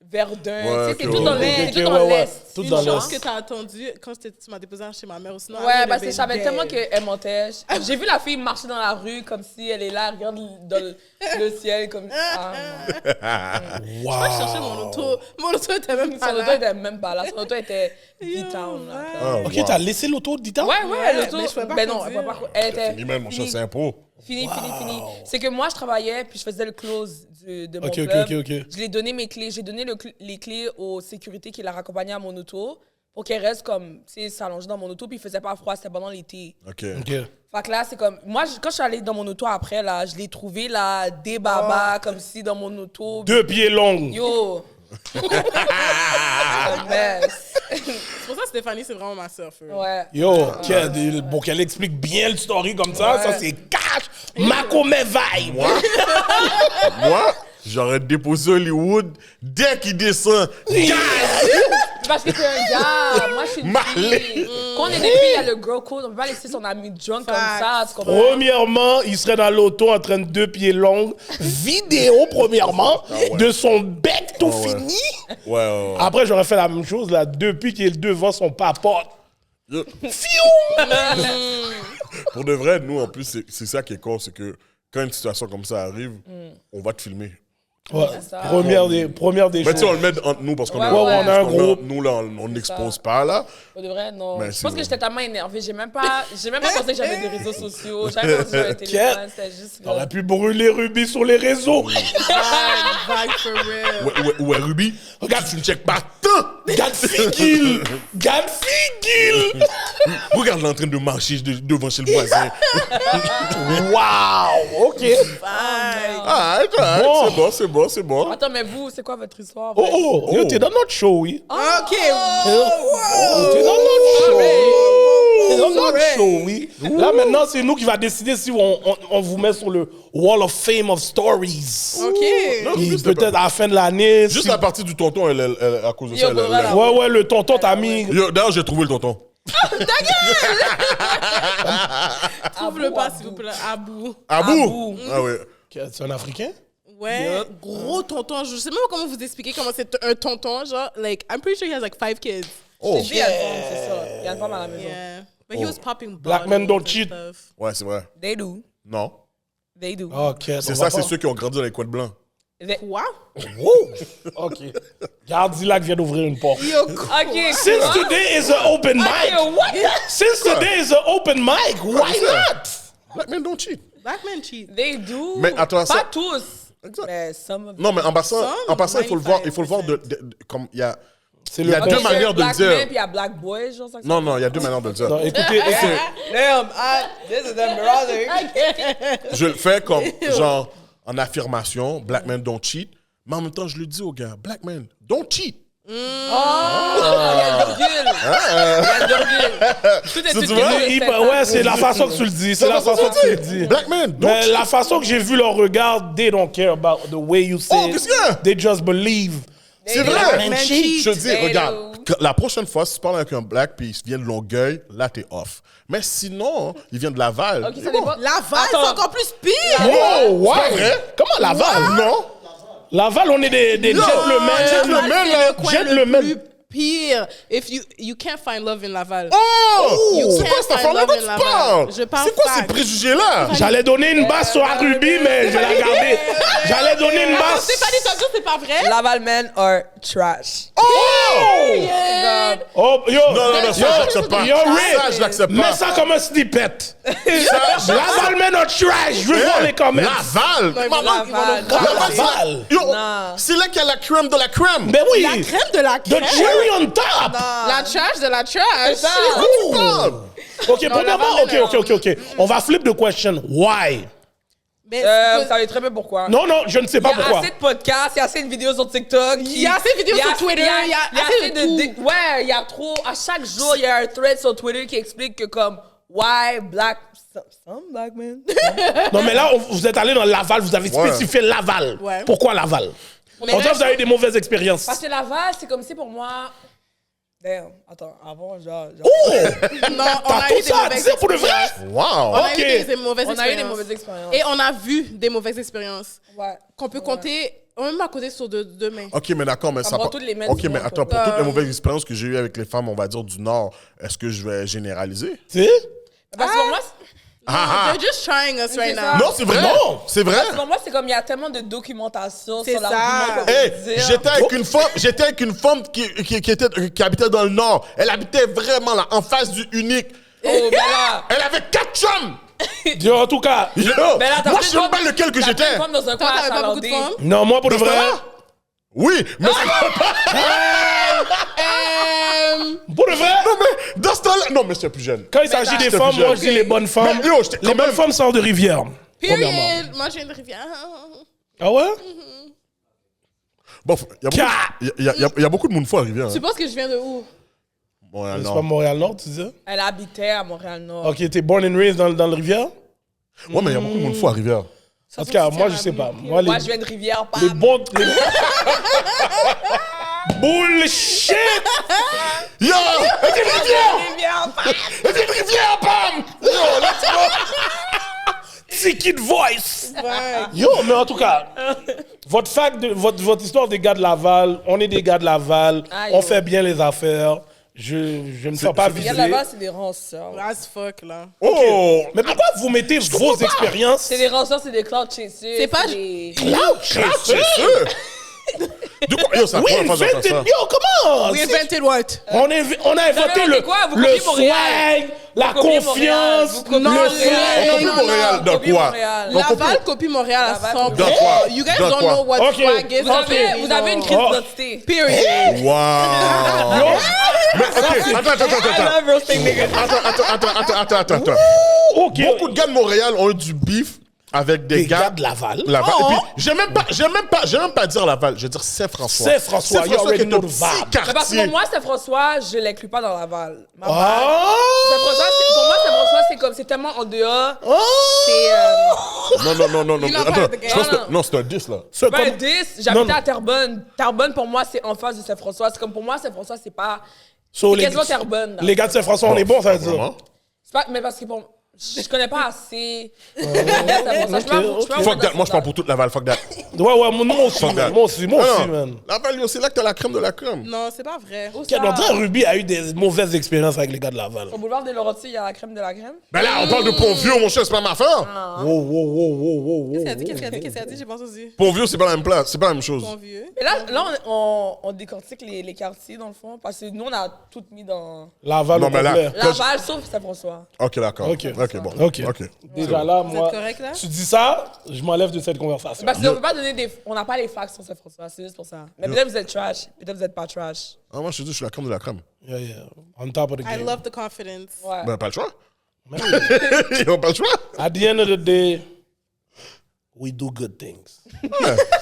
Verdun. Ouais, Tu sais, c'est ok, tout dans ok, l'Est. ok, C'est tout dans ouais, ouais. l'Est. Tout Une dans chance l'Est. que t'as attendu quand tu m'as déposé chez ma mère, ou sinon... Ouais, parce que je savais tellement qu'elle mentait. J'ai vu la fille marcher dans la rue comme si elle est là, elle regarde dans le ciel comme ça. Wow. Je cherchais mon auto. Mon auto était même pas Son auto là. était même pas là. Son auto était D-Town. là. Ah, Ok, wow. t'as laissé l'auto du temps? Ouais, l'auto. mais je pouvais pas Ben non, conduire. elle pouvait pas. Elle était. Fini même, mon chat, finie. c'est impro. Fini. C'est que moi, je travaillais, puis je faisais le close de mon Ok, club. ok. Je lui ai donné mes clés. J'ai donné les clés aux sécurités qui la raccompagnaient à mon auto pour qu'elle reste comme, tu sais, s'allonger dans mon auto, puis il faisait pas froid, c'était pendant l'été. Ok. Ok. Fait que là, c'est comme... Moi, quand je suis allée dans mon auto après, là, je l'ai trouvé, là, des babas, comme si dans mon auto... 2 pieds longs. Yo! A mess. C'est pour ça que Stéphanie, c'est vraiment ma soeur. Ouais. Yo, pour qu'elle explique bien le story comme ça, ça c'est cash. Macomé vibe. Moi, j'aurais déposé Hollywood dès qu'il descend. Parce que c'est un gars. Moi, je suis une Malais. fille. Quand on est des filles, il y a le girl code. On peut pas laisser son ami drunk comme ça. Tu comprends? Premièrement, il serait dans l'auto en train de 2 pieds longs. Vidéo, premièrement, de son bec tout ouais. fini. Ouais. Après, j'aurais fait la même chose, là, depuis qu'il est devant son papote. Yo, Fiou! pour de vrai, nous, en plus, c'est ça qui est con, c'est que quand une situation comme ça arrive, on va te filmer. Ouais. ça. Première des Mais tu sais, on choses. le met entre nous parce qu'on Ouais, est- ouais, on a un parce qu'on groupe. Nous, là, on n'expose ça. pas, là. Pour de vrai, non. Mais Je c'est pense que vrai. j'étais tellement énervée. J'ai même pas pensé que j'avais des réseaux sociaux. J'avais pas pensé que j'avais un téléphone. C'était juste... On aurait pu brûler Ruby sur les réseaux. Vague for real. Ouais, Ruby, regarde, tu ne checkes pas tant. Gadfigil! Gadfigil! Regarde, elle est en train de marcher devant chez le voisin. Wow! OK. Ah, Bon. c'est bon. Attends, mais vous, c'est quoi votre histoire? Oh, yo, t'es dans notre show, oui. OK. T'es dans notre show. T'es dans notre show, oui. Là, maintenant, c'est nous qui va décider si on vous met sur le Wall of Fame of Stories. OK. Et peut-être à la fin de l'année. Juste si- la partie du tonton, à cause de Yo, ça, pour vrai, là. Ouais, le tonton t'a mis. Yo, d'ailleurs, j'ai trouvé le tonton. Trouve-le pas, s'il vous plaît. Abou. Abou. Ah ouais. C'est un Africain? Ouais. Gros tonton. Je sais même pas comment vous expliquer comment c'est un tonton. Genre, like, I'm pretty sure he has like 5 kids. Oh. Il y a une femme, c'est ça. Il y a une femme à la maison. Yeah. But he was popping Black bottles men don't and cheat. stuff. Ouais, c'est vrai. They do. Non. They do. OK. C'est ça, c'est ceux qui ont grandi dans les coins de blanc. Quoi? OK. Gardilac vient d'ouvrir une porte. Yo, OK. Since today is an open mic. OK, what? Since today is an open mic, why not? Black men don't cheat. Black men cheat. They do. Mais attends, pas ça- tous. Exact. Mais some of Non, mais en passant, Some, il faut le voir, comme il y a. C'est Il y a deux concept. manières de le Black dire. man, puis il y a black boy, genre ça. Non, il y a deux manières de le dire. Non, écoutez, Damn, this is them brother. Je le fais comme, genre, en affirmation, black men don't cheat. Mais en même temps, je le dis aux gars, black men don't cheat. Il y a une virgule. Il y a une virgule. Tout est Ça, tu tout vois? ouais, c'est la façon que tu le dis. C'est la façon que tu le dis. Black men don't Mais cheat. la façon que j'ai vu leur regard, they don't care about the way you say Oh, it. qu'est-ce qu'il y a? They just believe. C'est They vrai. Black men cheat. Je te dis, They regarde, do. la prochaine fois, si tu parles avec un black puis il vient de Longueuil, là, t'es off. Mais sinon, il vient de Laval. Ok, ça bon. dépend. Laval, c'est Attends. encore plus pire. Oh, ouais. vrai? Comment Laval? Non. Laval, on est des gentlemen. Gentlemen, Laval, là. c'est le coin le Gentlemen. plus pire. If you can't find love in Laval. Oh! You C'est can't quoi cette find affaire-là love dont in tu Laval. parles? Je parle C'est quoi ces fact. préjugés-là? J'allais donner une basse sur un Ruby, mais je l'ai gardé. J'allais donner une basse. Stéphanie, ça c'est pas vrai? Laval men are trash. Oh! Oh, yo. Non, ça, je l'accepte pas. Yo, Rick. Ça, je l'accepte Mets pas. ça comme un snippet. Ça, Laval men are trash. Je veux voir les comments. Laval! Ils vont Laval. nous ramasser. Laval. Yo, Non. c'est là qu'il y a la crème de la crème. Ben oui. La crème de la The crème. cherry Stay on top! La trash de la trash. Ok, Non, premièrement, Laval, ok. On va flip the question. Why? Mais Vous savez très bien pourquoi. Non, je ne sais pas Il y a pourquoi. assez de podcasts, il y a assez de vidéos sur TikTok. Il y a assez de vidéos sur Twitter, il y a assez de tout. Ouais, il y a trop. À chaque jour, il y a un thread sur Twitter qui explique que comme why black some black men. Non, mais là, vous êtes allé dans Laval, vous avez spécifié Laval. Ouais. Pourquoi Laval? Mais En fait, vous avez eu des mauvaises expériences. Parce que Laval, c'est comme si pour moi. Damn, attends, avant, genre. Oh! non, on T'as a tout eu des ça à mauvaises dire pour le vrai? expériences. Wow. On a Ok. eu des mauvaises On a eu des expériences. mauvaises expériences. Et on a vu des mauvaises expériences. Ouais. Qu'on peut compter, même à côté sur deux mains. Ok, mais d'accord, mais ça. va toutes les mettre Ok, du mais monde, attends, quoi. pour toutes les mauvaises expériences que j'ai eues avec les femmes, on va dire du Nord, est-ce que je vais généraliser? Tu sais? Parce que pour moi, They're just trying us right ça. now. Non, c'est vrai. Non. C'est vrai. pour moi, c'est comme il y a tellement de documentation C'est sur ça. l'argument qu'on Hey, veut dire. j'étais avec une femme qui habitait dans le Nord. Elle habitait vraiment là, en face du unique. Oh, ben là. Elle avait 4 chums. Dis, en tout cas, Yo, Ben là, t'as moi, pris je sais même une pas lequel que t'as pris j'étais. une femme dans un coin Toi, à t'avais pas beaucoup de Chalandé. femmes? non, moi, pour de vrai, Oui, mais pour de vrai, non, mais dans ce temps-là, non, mais c'est plus jeune. quand il s'agit des j'étais femmes, plus moi, jeune. je dis les bonnes femmes. Mais yo, j'étais Les quand bonnes même- femmes sortent de Rivière. Premièrement. Period. Moi, j'ai une rivière. Ah ouais? Bon, il y a beaucoup de monde fort arrivé. Hein. Tu penses que je viens de où? Montréal, C'est non. pas Montréal-Nord, tu disais? Elle habitait à Montréal-Nord. Ok, t'es born and raised dans le Rivière? Ouais, mais il y a beaucoup de monde fort arrivé. En tout cas, moi, je sais pas. Moi, Moi, je viens de Rivière, pas. les bons... Bullshit! Yo! Rivière, pas. Rivière, bam! Yo, let's go! Ticket voice! Ouais. Yo, mais en tout cas, votre histoire des gars de Laval, on est des gars de Laval, Aïe, on yo. fait bien les affaires. Je ne me sens pas visé. Regarde là-bas, c'est des ranceurs. As fuck, là. Oh! Mais pourquoi vous mettez vos expériences? C'est des ranceurs, c'est des cloud chasers. C'est pas- des... Cloud chaser? De quoi? Yo, c'est la Oui, première fois que j'entends invented. ça. Yo, comment? We invented what? On a inventé inventé quoi? Vous le copiez Montréal. swag, la copiez confiance, Montréal. Vous copiez le Montréal. On copie Non, Montréal non, de copie quoi? Montréal. On copie- Laval copie Montréal à Laval 100%. copie- De quoi? You guys De don't quoi? know what Ok. swag is. Vous avez une crise Oh. d'identité. Period. Wow! Yo, Mais ok, attends. love roasting niggas. Attends. ok. Beaucoup de gars de Montréal ont eu du beef avec des Des gars de Laval. Laval. Oh. Et puis, j'aime même pas dire Laval, je vais dire Saint-François. Saint-François, you already qui est know un the petit vibe. Mais parce que quartier. pour moi, Saint-François, je l'inclus pas dans Laval. Ma bad. Ah! Saint-François, pour moi, Saint-François, c'est comme, c'est tellement en dehors. C'est, Non. You're not part Attends, of the je pense game. que non, c'est un 10 là. C'est ben, comme- 10, Non, j'habitais non. à Terrebonne. Terrebonne, pour moi, c'est en face de Saint-François. C'est comme, pour moi, Saint-François, c'est pas... So, c'est quasiment Terrebonne. là. Les gars de Saint-François, on est bons, ça veut dire. Vraiment? C'est pas, mais parce que bon, je connais pas assez. Saint-François. ok. Fuck that, moi je parle pour toute Laval, fuck that. Ouais, moi aussi, Fuck that. man. Moi aussi, Non, man. Laval, yo, c'est là que t'as la crème de la crème. Non, c'est pas vrai. Où Ok, ça? on dirait Ruby a eu des mauvaises expériences avec les gars de Laval. Au boulevard des Laurentides, il y a la crème de la crème. Ben là, on parle de Pont-Vieux, mon cher, c'est pas ma affaire. Wow. Qu'est-ce qu'elle a dit? J'ai pas entendu. Pont-Vieux, c'est pas la même place, c'est pas la même chose. Mon vieux. Mais là on décortique les quartiers, dans le fond. Parce que nous, on a tout mis dans Laval Non, au mais là- complet. Laval, sauf Saint-François. Ok, d'accord. Ok. bon. Ok. Déjà là, Vous moi, êtes correct, là? tu dis ça, je m'enlève de cette conversation. Parce qu'on peut pas donner des. On n'a pas les facts sur Saint-François, c'est juste pour ça. Mais peut-être vous êtes trash, peut-être vous êtes pas trash. Ah, moi, je te dis, je suis la crème de la crème. Yeah. On top of the I game. love the confidence. Ouais. Ben, pas le choix. Man, Ils ont pas le choix. At the end of the day, we do good things.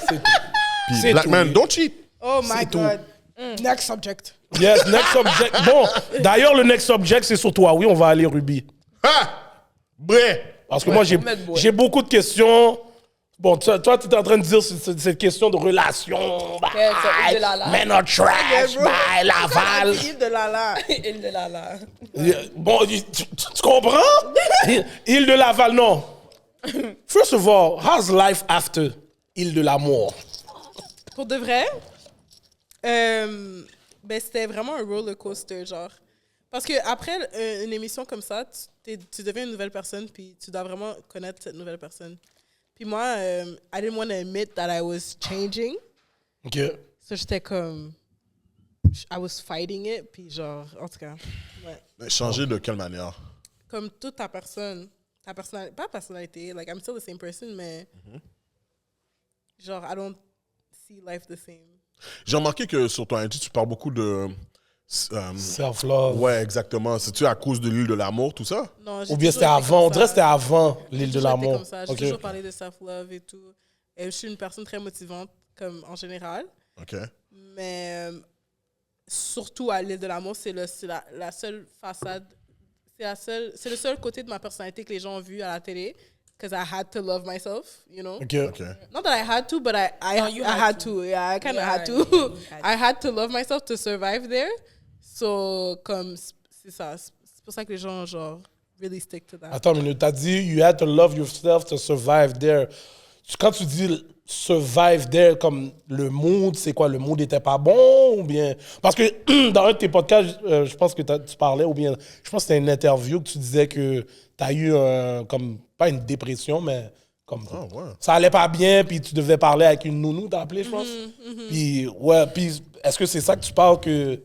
C'est tout. Puis, C'est Black tout, man, oui. don't cheat. Oh my tout. God. Next subject. Yes, next subject. Bon, d'ailleurs, le next subject, c'est sur toi. Oui, on va aller Ruby. Ah! Bré! Parce que moi, mettre bois. j'ai beaucoup de questions. Bon, toi, tu es en train de dire cette question de relation. Bah, c'est Île de Lala. men are trash, bah, Laval. Île de Lala. Île de Lala. Bon, tu comprends? Île de Laval, non. First of all, how's life after Île de l'amour? Pour de vrai, ben c'était vraiment un roller coaster, genre. Parce que après une émission comme ça, tu deviens une nouvelle personne, puis tu dois vraiment connaître cette nouvelle personne. Puis moi, I didn't want to admit that I was changing. OK. So j'étais comme, I was fighting it, puis genre, en tout cas, ouais. Mais changer de quelle manière? Comme toute ta personne, pas personnalité, like I'm still the same person, mais genre, I don't see life the same. J'ai remarqué que sur ton IG, tu parles beaucoup de Self-love. Ouais, exactement. C'est-tu à cause de l'île de l'amour, tout ça? Non, j'ai Ou bien toujours c'était été avant. comme On dirait que ça. c'était avant l'île J'ai de toujours été l'amour. comme ça. J'ai Ok. toujours parlé de self-love et tout. Et je suis une personne très motivante, comme en général. OK. Mais surtout à l'île de l'amour, c'est la seule façade. C'est le seul côté de ma personnalité que les gens ont vu à la télé. Because I had to love myself, you know? Ok. OK. Not that I had to, but No, you I had had to. to. Yeah, I kind of Yeah, had to. yeah, you had to. I had to love myself to survive there. So, comme, c'est ça. C'est pour ça que les gens, genre, really stick to that. Attends une minute. T'as dit you had to love yourself to survive there. Quand tu dis survive there, comme le mood, c'est quoi? Le mood était pas bon ou bien... Parce que dans un de tes podcasts, je pense que tu parlais, ou bien je pense que c'était une interview que tu disais que t'as eu comme, pas une dépression, mais comme Ah, ouais. ça allait pas bien, puis tu devais parler avec une nounou, t'as appelé, je pense. Puis, ouais, puis est-ce que c'est ça que tu parles que...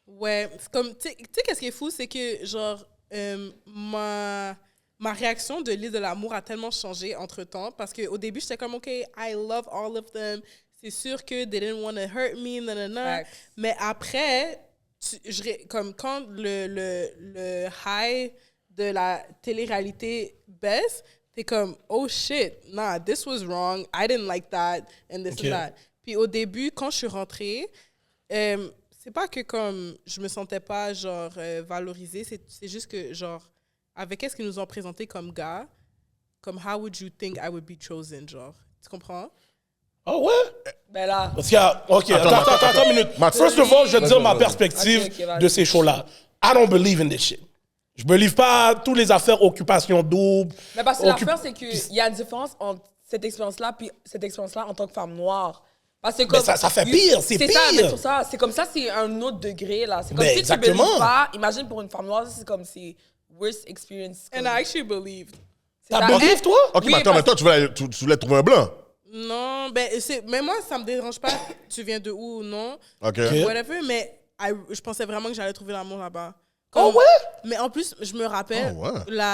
Ouais, c'est comme, tu sais, qu'est-ce qui est fou, c'est que, genre, ma réaction de l'île de l'amour a tellement changé entre-temps, parce qu'au début, j'étais comme, OK, I love all of them. C'est sûr que they didn't want to hurt me, nanana. Facts. Mais après, comme quand le high de la télé-réalité baisse, t'es comme, oh shit, nah, this was wrong, I didn't like that, and this Ok. and that. Puis au début, quand je suis rentrée, c'est pas que comme je me sentais pas genre valorisée, c'est juste que genre avec ce qu'ils nous ont présenté comme gars, comme how would you think I would be chosen, genre, tu comprends? Ah ouais? Ben là, Parce qu'il y a... OK, attends une minute. Matt, First of all, je vais te dire ma vas-y. perspective Ok, vas-y. de ces shows-là. I don't believe in this shit. Je believe pas toutes les affaires occupation double. mais parce que occup- l'affaire, c'est qu'il y a une différence entre cette expérience-là puis cette expérience-là en tant que femme noire. Parce que comme, ça fait pire, c'est ça, pire. mais sur ça, c'est comme ça, c'est un autre degré, là. C'est comme Ben, si exactement. tu belives pas, imagine pour une femme noire, c'est comme c'est worst experience. And I actually believed. C'est T'as ça. believe, toi? OK, Oui, mais attends, parce- toi, tu voulais trouver un blanc. Non, ben mais moi ça me dérange pas tu viens de où ou non, OK. whatever, mais je pensais vraiment que j'allais trouver l'amour là-bas. Oh Comme- ouais? Mais en plus, je me rappelle Oh, ouais.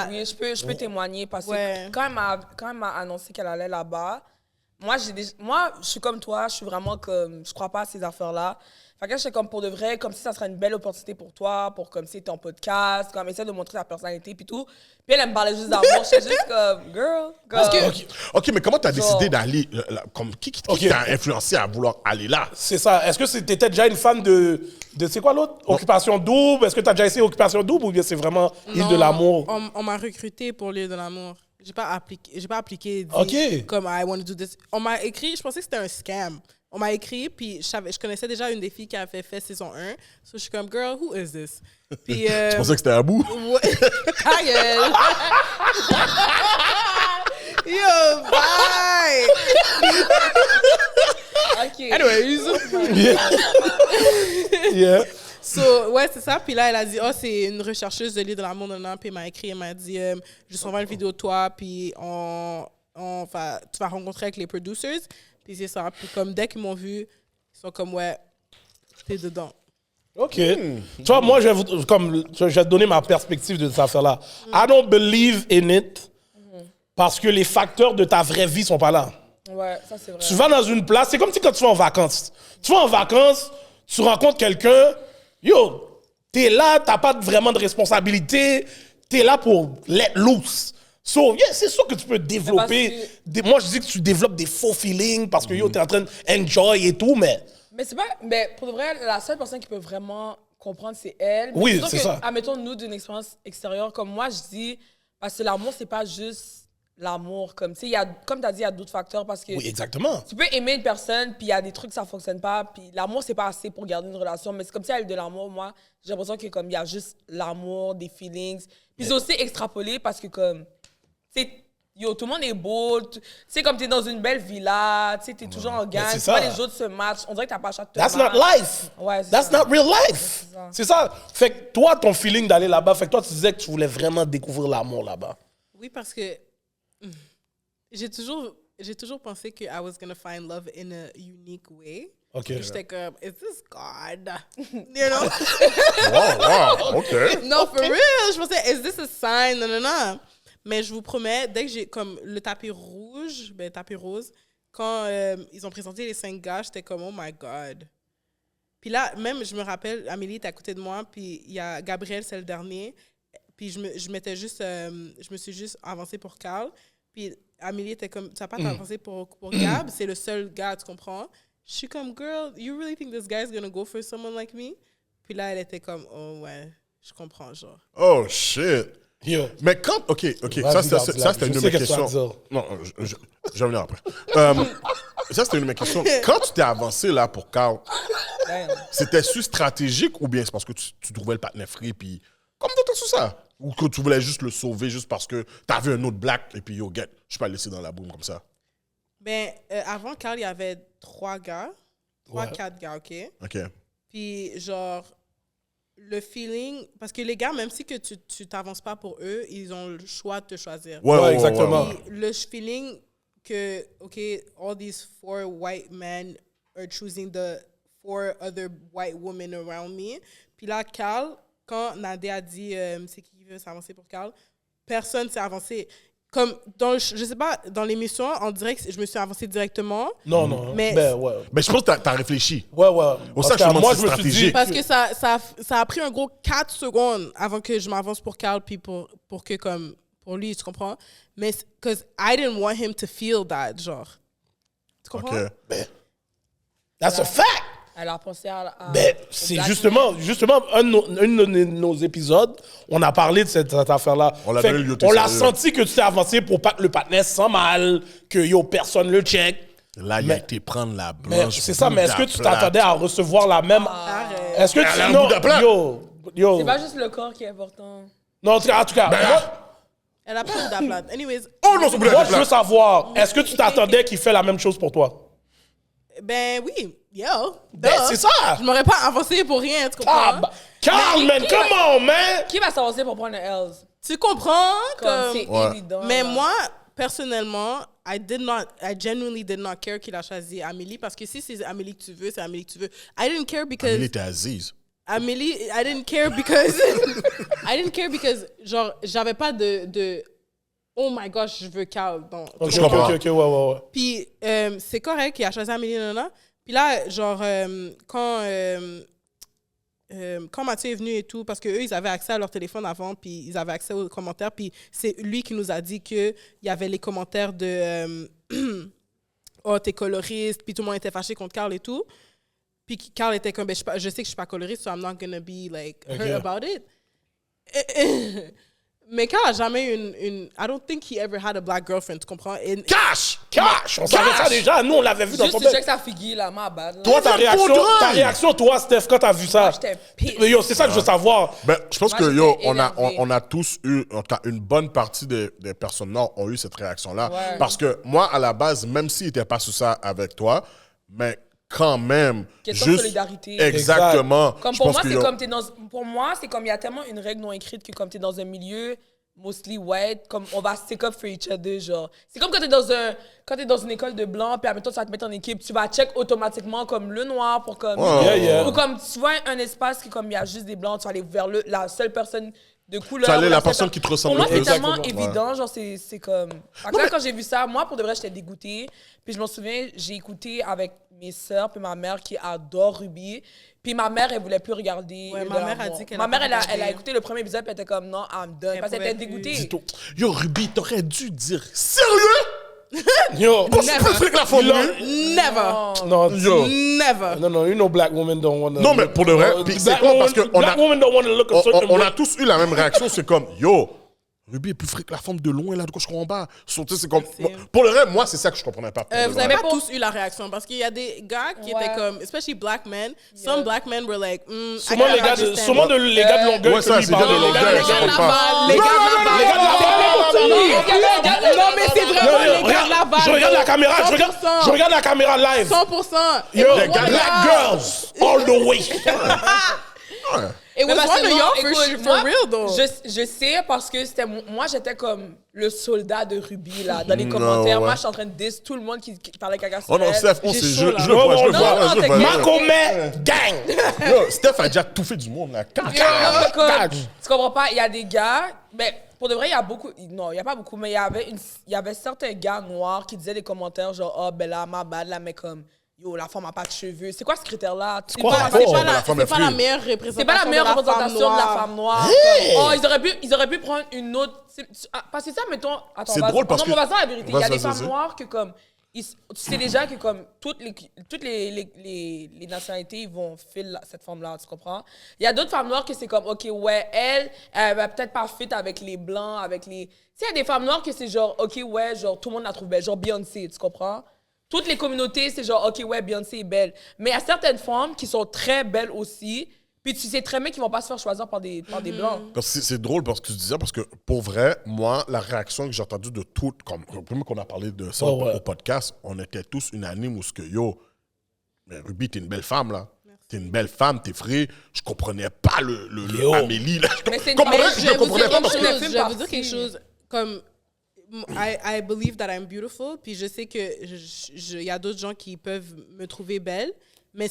Oui, je peux témoigner parce que Ouais. quand elle m'a annoncé qu'elle allait là-bas, moi, je suis comme toi, je suis vraiment comme, je crois pas à ces affaires-là. Fait que j'étais comme pour de vrai, comme si ça serait une belle opportunité pour toi, pour comme si ton podcast, comme essayer de montrer ta personnalité puis tout. Puis elle me parlait juste d'amour, j'étais juste comme, girl. Comme, OK, mais comment t'as Genre- décidé d'aller... comme qui OK. t'a influencé à vouloir aller là? C'est ça. Est-ce que t'étais déjà une fan de c'est quoi l'autre? Occupation double? Est-ce que t'as déjà essayé Occupation double ou bien c'est vraiment Île de Non, l'amour? On m'a recruté pour l'île de l'amour. J'ai pas appliqué dit, Ok. comme I want to do this. On m'a écrit, je pensais que c'était un scam. On m'a écrit, puis je connaissais déjà une des filles qui avait fait saison 1. So je suis comme, girl, who is this? Puis, Tu pensais que c'était Abou? ouais. Ta gueule. Yo, bye! ok. Anyways. Yeah. So, ouais, c'est ça. Puis là, elle a dit, oh, c'est une rechercheuse de l'île de l'amour, nanana. Puis elle m'a écrit, elle m'a dit, je t'envoie une vidéo de toi, puis tu vas rencontrer avec les producers. Puis c'est ça. Puis comme dès qu'ils m'ont vu, ils sont comme, ouais, t'es dedans. OK. Tu vois, moi, je vais te donner ma perspective de cette affaire-là. I don't believe in it parce que les facteurs de ta vraie vie sont pas là. Ouais, ça c'est vrai. Tu vas dans une place, c'est comme si quand tu vas en vacances. Tu vas en vacances, tu rencontres quelqu'un, yo, t'es là, t'as pas vraiment de responsabilité, t'es là pour let loose. So, yeah, c'est sûr que tu peux développer. Moi, je dis que tu développes des faux feelings parce que yo, t'es en train d'enjoy et tout, mais. Mais c'est pas. Mais pour de vrai, la seule personne qui peut vraiment comprendre, c'est elle. Mais Oui, sûr c'est que, ça. Admettons, nous, d'une expérience extérieure, comme moi, je dis. Parce que l'amour, c'est pas juste l'amour. Comme tu sais, comme tu as dit, il y a d'autres facteurs. Parce que Oui, exactement. tu peux aimer une personne, puis il y a des trucs, ça fonctionne pas. Puis l'amour, c'est pas assez pour garder une relation. Mais c'est comme si elle a de l'amour, moi, j'ai l'impression que comme il y a juste l'amour, des feelings. Puis c'est aussi extrapolé parce que, comme. Tu sais, yo, tout le monde est beau. Tu sais, comme t'es dans une belle villa, tu sais, t'es toujours en gang. c'est Tu vois, ça. les autres se matchent. On dirait que t'as pas chaque That's not life. Ouais, c'est That's ça. not real life. C'est ça. Fait que toi, ton feeling d'aller là-bas, fait que toi, tu disais que tu voulais vraiment découvrir l'amour là-bas. Oui, parce que j'ai toujours pensé que I was gonna find love in a unique way. OK. J'étais comme, is this God? You know? Wow, OK. Non, for real. Je pensais, is this a sign? Non, non, non. Mais je vous promets, dès que j'ai comme le tapis rouge, tapis rose, quand ils ont présenté les 5 gars, j'étais comme, oh my God. Puis là, même, je me rappelle, Amélie était à côté de moi, puis il y a Gabriel, c'est le dernier. Puis je me suis juste avancée pour Carl. Puis Amélie était comme, tu vas pas t'avancer pour Gab, c'est le seul gars, tu comprends? Je suis comme, girl, you really think this guy's gonna go for someone like me? Puis là, elle était comme, oh ouais, je comprends, genre. Oh, shit. Yo. Mais quand... OK, ça, c'était une de mes questions. Non, je vais venir après. Ça, c'était une de mes questions. Quand tu t'es avancé, là, pour Carl, c'était-tu stratégique ou bien c'est parce que tu trouvais le partenaire free, puis... Comme dans tout ça? Ou que tu voulais juste le sauver juste parce que t'avais un autre black, et puis yo, get, je suis pas laissé dans la boum comme ça. Ben, avant Carl, il y avait 3 gars. 4 gars, OK? OK. Puis, genre, le feeling... Parce que les gars, même si que tu t'avances pas pour eux, ils ont le choix de te choisir. Ouais, exactement. Puis, le feeling que, OK, all these 4 white men are choosing the 4 other white women around me. Puis là, Carl, quand Nadia a dit c'est qui veut s'avancer pour Carl, personne s'est avancé. Comme, je sais pas, dans l'émission, on dirait que je me suis avancée directement. Non. Mais, ouais. Mais je pense que t'as réfléchi. Ouais. Au ça, je moi, me je me suis dit... stratégique. parce que ça a pris un gros 4 secondes avant que je m'avance pour Carl, puis pour que, comme, pour lui, tu comprends? Mais, because I didn't want him to feel that, genre. Tu comprends? OK. That's a fact! Elle a pensé à C'est Black justement un de nos épisodes, on a parlé de cette affaire-là. On l'a Fait donné le que yoté on l'a sérieux. senti que tu t'es avancé pour pas que le partenaire se sent mal, que personne le check. Là, il a été prendre la Mais blanche. c'est ça, mais est-ce que tu t'attendais à recevoir la même... Arrête. Est-ce que Elle a un non, bout de plat. yo. C'est pas juste le corps qui est important. Non, en tout cas, Elle a pas eu d'aplate. Anyways. Oh non, c'est moi, je veux savoir, est-ce que tu t'attendais qu'il fait la même chose pour toi? Ben oui, yo. Ben, duh. c'est ça. Je m'aurais pas avancé pour rien, tu comprends? Carl, man, come on, man! Qui va s'avancer pour prendre le L's? Tu comprends? Comme c'est Ouais. évident. Mais là. moi, personnellement, I genuinely did not care qu'il a choisi Amélie, parce que si c'est Amélie que tu veux, c'est Amélie que tu veux. I didn't care because... Il était Aziz. Amélie, I didn't care because... I didn't care because, genre, j'avais pas de oh my gosh, je veux Carl. Ok, Je comprends. ouais. Puis, c'est correct qu'il a choisi Amélie, non. Puis là, genre, quand Mathieu est venu et tout, parce qu'eux, ils avaient accès à leur téléphone avant, puis ils avaient accès aux commentaires, puis c'est lui qui nous a dit qu'il y avait les commentaires de oh, t'es coloriste, puis tout le monde était fâché contre Carl et tout. Puis Carl était comme, ben, je sais que je suis pas coloriste, so I'm not gonna be, like, hurt about it. Mais Carl a jamais eu une... I don't think he ever had a black girlfriend, tu comprends? Cash! On savait ça déjà, nous, on l'avait vu dans Juste ton tu check sa figure, là, ma bad. là. Toi, ta réaction, toi, Steph, quand t'as vu ça. Moi, j'étais pisse. Mais yo, c'est ça que je veux savoir. Ben, je pense Moi, que, yo, j'étais on a tous eu, en tout cas, une bonne partie des personnes noires ont eu cette réaction-là. Ouais. Parce que moi, à la base, même s'il n'était pas sur ça avec toi, mais quand même, Question de solidarité. Exactement. Comme Je pour pense moi, que, c'est yo, comme t'es dans... Pour moi, c'est comme il y a tellement une règle non écrite que comme t'es dans un milieu mostly white, comme on va stick up for each other, genre. C'est comme quand t'es dans une école de blanc, puis admettons, tu vas te mettre en équipe, tu vas check automatiquement comme le noir pour comme... Yeah. Ou comme tu vois un espace qui comme il y a juste des blancs, tu vas aller vers la seule personne de couleur. Tu vas aller ou la seule personne qui te ressemble Pour moi, le c'est plus. tellement Exactement. évident, genre c'est comme... Fait que là, quand j'ai vu ça, moi, pour de vrai, j'étais dégoûtée. Puis je m'en souviens, j'ai écouté avec mes sœurs, puis ma mère qui adore Ruby. Puis ma mère, elle voulait plus regarder. Ouais, de ma la mère a voir. dit qu'elle Ma a mère, pas elle a regardé. écouté le premier épisode, puis elle était comme non, I'm done. Parce qu'elle était pouvait plus. dégoûtée. Yo, Ruby, t'aurais dû dire sérieux? Yo, Moi, je suis plus flic la femme. Never. non, Yo. Never. non, you know, black women don't want to... Non, mais pour de vrai, puis c'est quoi, parce que Black women don't want to look a certain on way. a tous eu la même réaction. C'est comme, yo, Ruby est plus fric la femme de loin, là, de quoi je comprends pas. Surtout, c'est comme, pour le vrai, moi, c'est ça que je comprenais pas. pour de Vous vrai. avez pas tous eu la réaction parce qu'il y a des gars qui Ouais. étaient comme, especially black men, some black men were like, I Souvent, can't les gars understand. les gars de Longueuil Ouais, ça, que lui c'est parlait, bien de les gars Longueuil, de je Les gars de comprends. Laval, les gars de Laval. Non, mais c'est vraiment les gars de Laval. Je regarde la caméra, je regarde la caméra live. 100%. Yo, Les gars de black girls, all the way. It was Mais parce one que of moi, y'all écoute, for moi, real, though. Je sais parce que c'était moi, j'étais comme le soldat de Ruby, là, dans les commentaires. ouais. Moi, je suis en train de diss tout le monde qui parlait caca sur Oh non, elle. Steph, on J'ai sait, chaud, là. je le vois, je le Non, vois. non, je le vois. t'inquiète. Macomet gang. Yo, Steph a déjà tout fait du monde, là. Non, mais comme, tu comprends pas, il y a des gars, mais pour de vrai, il y a beaucoup, non, il y a pas beaucoup, mais il y avait certains gars noirs qui disaient des commentaires genre, oh, ben là, ma bad, là, mais comme, yo, la femme n'a pas de cheveux. C'est quoi ce critère-là? C'est quoi C'est rapport? pas La femme est c'est pas la free. meilleure représentation. C'est pas la meilleure de représentation de la femme noire. Oh, ils auraient pu prendre une autre. Parce que ça, mettons. Attends, C'est drôle parce non, que- on va dire la vérité. Il y a Vas-y, des vas-y, femmes vas-y. noires que, comme. Tu sais déjà que, comme, toutes les nationalités, ils vont filer cette femme-là, tu comprends? Il y a d'autres femmes noires que c'est comme, OK, ouais, elle va peut-être pas fit avec les blancs, avec les. Tu sais, il y a des femmes noires que c'est genre, OK, ouais, genre, tout le monde la trouve belle. Genre Beyoncé, tu comprends? Toutes les communautés, c'est genre, OK, ouais, Beyoncé est belle. Mais il y a certaines femmes qui sont très belles aussi. Puis tu sais très bien qu'ils vont pas se faire choisir par des blancs. Parce que c'est drôle parce que tu disais, parce que pour vrai, moi, la réaction que j'ai entendue de toutes, comme qu'on a parlé de ça au podcast, on était tous unanimes où ce que yo, mais Ruby, t'es une belle femme, là. T'es une belle femme, t'es frais. Je comprenais pas le Amélie, là. Mais c'est une- Comme mais vrai, Je je vais le vous comprenais dire pas quelque parce que. chose. film Je vais vous dire parti. quelque chose. Comme, I believe that I'm beautiful. Puis je sais que il y a d'autres gens qui peuvent me trouver belle. Mais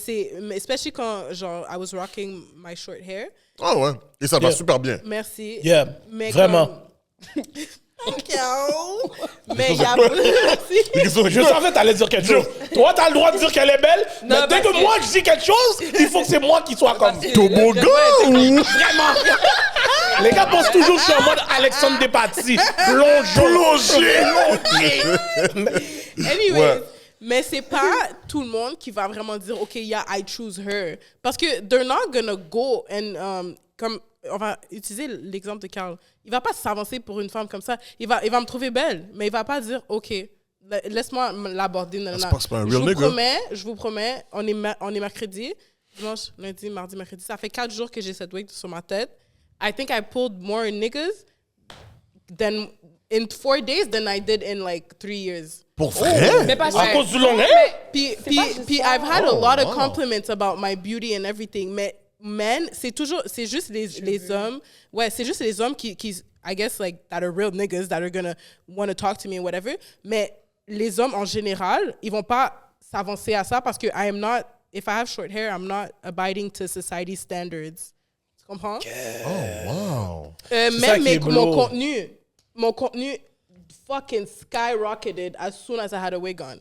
especially quand, genre, I was rocking my short hair. Ah ouais. Et ça va Yeah. super bien. Merci. Yeah, Mais vraiment. Mais il y a... Merci. Je savais que t'allais dire quelque chose. Toi, t'as le droit de dire qu'elle est belle, mais dès parce que que- moi je dis quelque chose, il faut que c'est moi qui soit comme. Toboggan! Vraiment. Les gars pensent toujours que je suis en mode Alexandre Despatie. Plongé. Anyways, Ouais. mais c'est pas tout le monde qui va vraiment dire, OK, yeah, I choose her. Parce que they're not gonna go and, comme, on va utiliser l'exemple de Carl. Il va pas s'avancer pour une femme comme ça. Il va me trouver belle, mais il va pas dire, OK, laisse-moi l'aborder. c'est pas un real nigga. Je vous promets, on est mercredi, dimanche, lundi, mardi, mercredi. Ça fait 4 jours que j'ai cette wig sur ma tête. I think I pulled more niggas than in 4 days than I did in like 3 years. Pour vrai? Mais pas À cause du long hair? Puis pas juste ça. I've had a Oh, lot of wow. compliments about my beauty and everything. Mais men, c'est juste les hommes. Ouais, c'est juste les hommes qui, I guess, like, that are real niggas that are gonna want to talk to me and whatever. Mais les hommes, en général, ils vont pas s'avancer à ça parce que if I have short hair, I'm not abiding to society standards. Tu comprends? Oh, wow. ça Même qui est mon contenu fucking skyrocketed as soon as I had a wig on.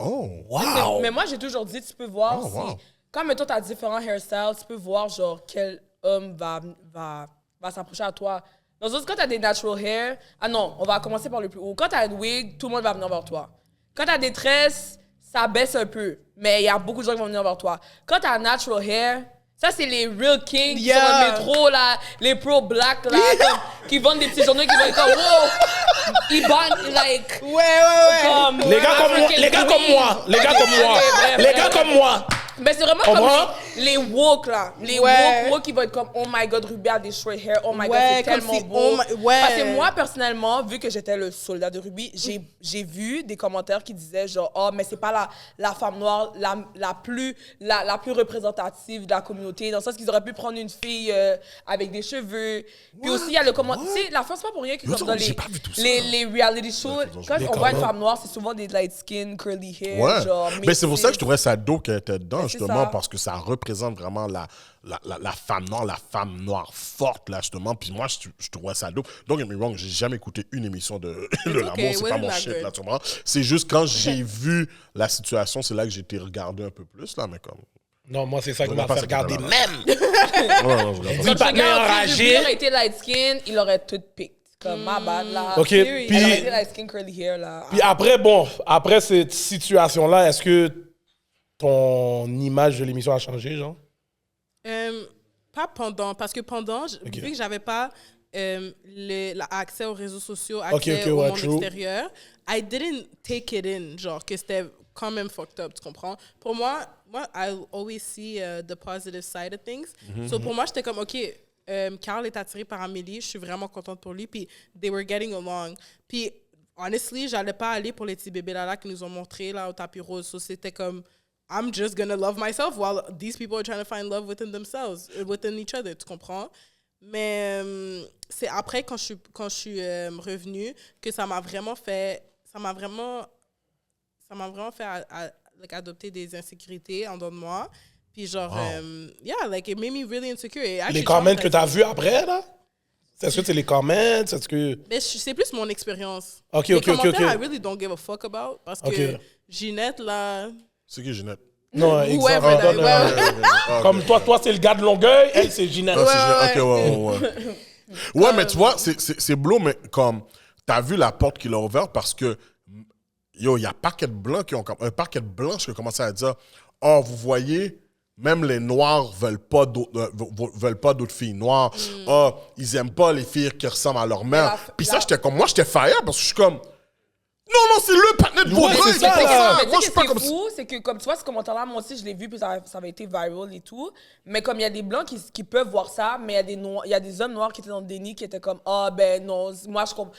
Oh. Wow. Mais moi, j'ai toujours dit, tu peux voir Oh, si... wow. Quand, mettons, t'as différents hairstyles, tu peux voir, genre, quel homme va s'approcher à toi. Dans d'autres cas, t'as des natural hair... Ah non, on va commencer par le plus haut. Quand t'as une wig, tout le monde va venir vers toi. Quand t'as des tresses, ça baisse un peu. Mais il y a beaucoup de gens qui vont venir vers toi. Quand t'as natural hair... Ça, c'est les real kings qui sont dans le métro, là, les pro-black, là, comme, qui vendent des petits journaux, qui vont être comme, wow, ils vendent, like... Ouais. Comme, Les gars comme moi, African les gars comme queen. moi, les gars comme moi, Bref, les bref. gars comme moi. Mais c'est vraiment Comprends? comme les woke, là. Les Ouais. woke qui vont être comme, oh my god, Ruby a des short hair, oh my god, Ouais, c'est comme tellement si, beau. oh ouais. Parce que moi, personnellement, vu que j'étais le soldat de Ruby, j'ai vu des commentaires qui disaient genre, oh, mais c'est pas la femme noire la plus représentative de la communauté, dans le sens qu'ils auraient pu prendre une fille avec des cheveux. Puis aussi, il y a le commentaire. Tu sais, la fin, c'est pas pour rien que Yo, comme dans j'ai pas vu tout ça. les reality shows, quand Les on voit une comments. femme noire, c'est souvent des light skin, curly hair, Ouais. genre. Mais c'est pour ça que je métis. trouvais ça dope qu'elle était dedans, Mais c'est justement, ça. parce que ça représente vraiment la femme noire forte, là, justement. Puis moi, je trouvais ça dope. Don't get me wrong, j'ai jamais écouté une émission de l'amour, okay, c'est it pas wasn't mon that shit, good. là, tu comprends? C'est juste quand j'ai vu la situation, c'est là que j'ai été regarder un peu plus, là, mais comme... Non, moi, c'est ça qui Je m'a regarde fait pas cette regarder vidéo-là. même. Ouais, non, je regarde Dis pas. le partenaire Regarde, si enragé. Ruby aurait été light skin, il aurait tout picked. Comme, ma bad, là. OK, Elle aurait puis, été light skin, curly hair, là. puis après cette situation-là, est-ce que ton image de l'émission a changé, genre? Pas pendant, parce que pendant, vu que j'avais pas l'accès aux réseaux sociaux, accès au ouais, monde true. extérieur, I didn't take it in, genre que c'était quand même fucked up, tu comprends? Pour moi, I always see the positive side of things. So pour moi, j'étais comme, OK, Carl est attiré par Amélie, je suis vraiment contente pour lui, puis they were getting along. Puis, honestly, j'allais pas aller pour les petits bébés là qui nous ont montré là au tapis rose. So c'était comme, I'm just gonna love myself while these people are trying to find love within themselves, within each other, tu comprends? Mais c'est après, quand je suis revenue, que ça m'a vraiment fait like, adopter des insécurités en dedans de moi. Puis genre, yeah, like, it made me really insecure. It actually Les comments changed que my- tu as vus après, là? Est-ce que c'est les comments? Est-ce que... Mais c'est plus mon expérience. OK, Les OK, OK, commentaires, OK. I really don't give a fuck about. Parce que OK. Ginette, là, C'est qui, Ginette? Non, exact. Ouais, Non, non, ouais, non, ouais. non. Comme toi, c'est le gars de Longueuil, elle, c'est Ginette. Ah, c'est Ginette. Ok, ouais. Ouais, mais tu vois, c'est bleu, mais comme, t'as vu la porte qu'il a ouverte parce que, yo, il y a un paquet de blancs un paquet de blanches qui ont commencé à dire, oh, vous voyez, même les Noirs veulent pas d'autres filles noires. Oh, ils aiment pas les filles qui ressemblent à leur mère. Puis ça, moi, j'étais fire parce que je suis comme, non, c'est le partenaire de Vaudreuil. c'est ça, là. Mais Moi, je tu suis sais pas que comme c'est fou, c'est que comme tu vois ce commentaire-là, moi aussi je l'ai vu puis ça avait été viral et tout. Mais comme il y a des blancs qui peuvent voir ça, mais il y a des hommes noirs qui étaient dans le déni qui étaient comme ben non, moi je comprends.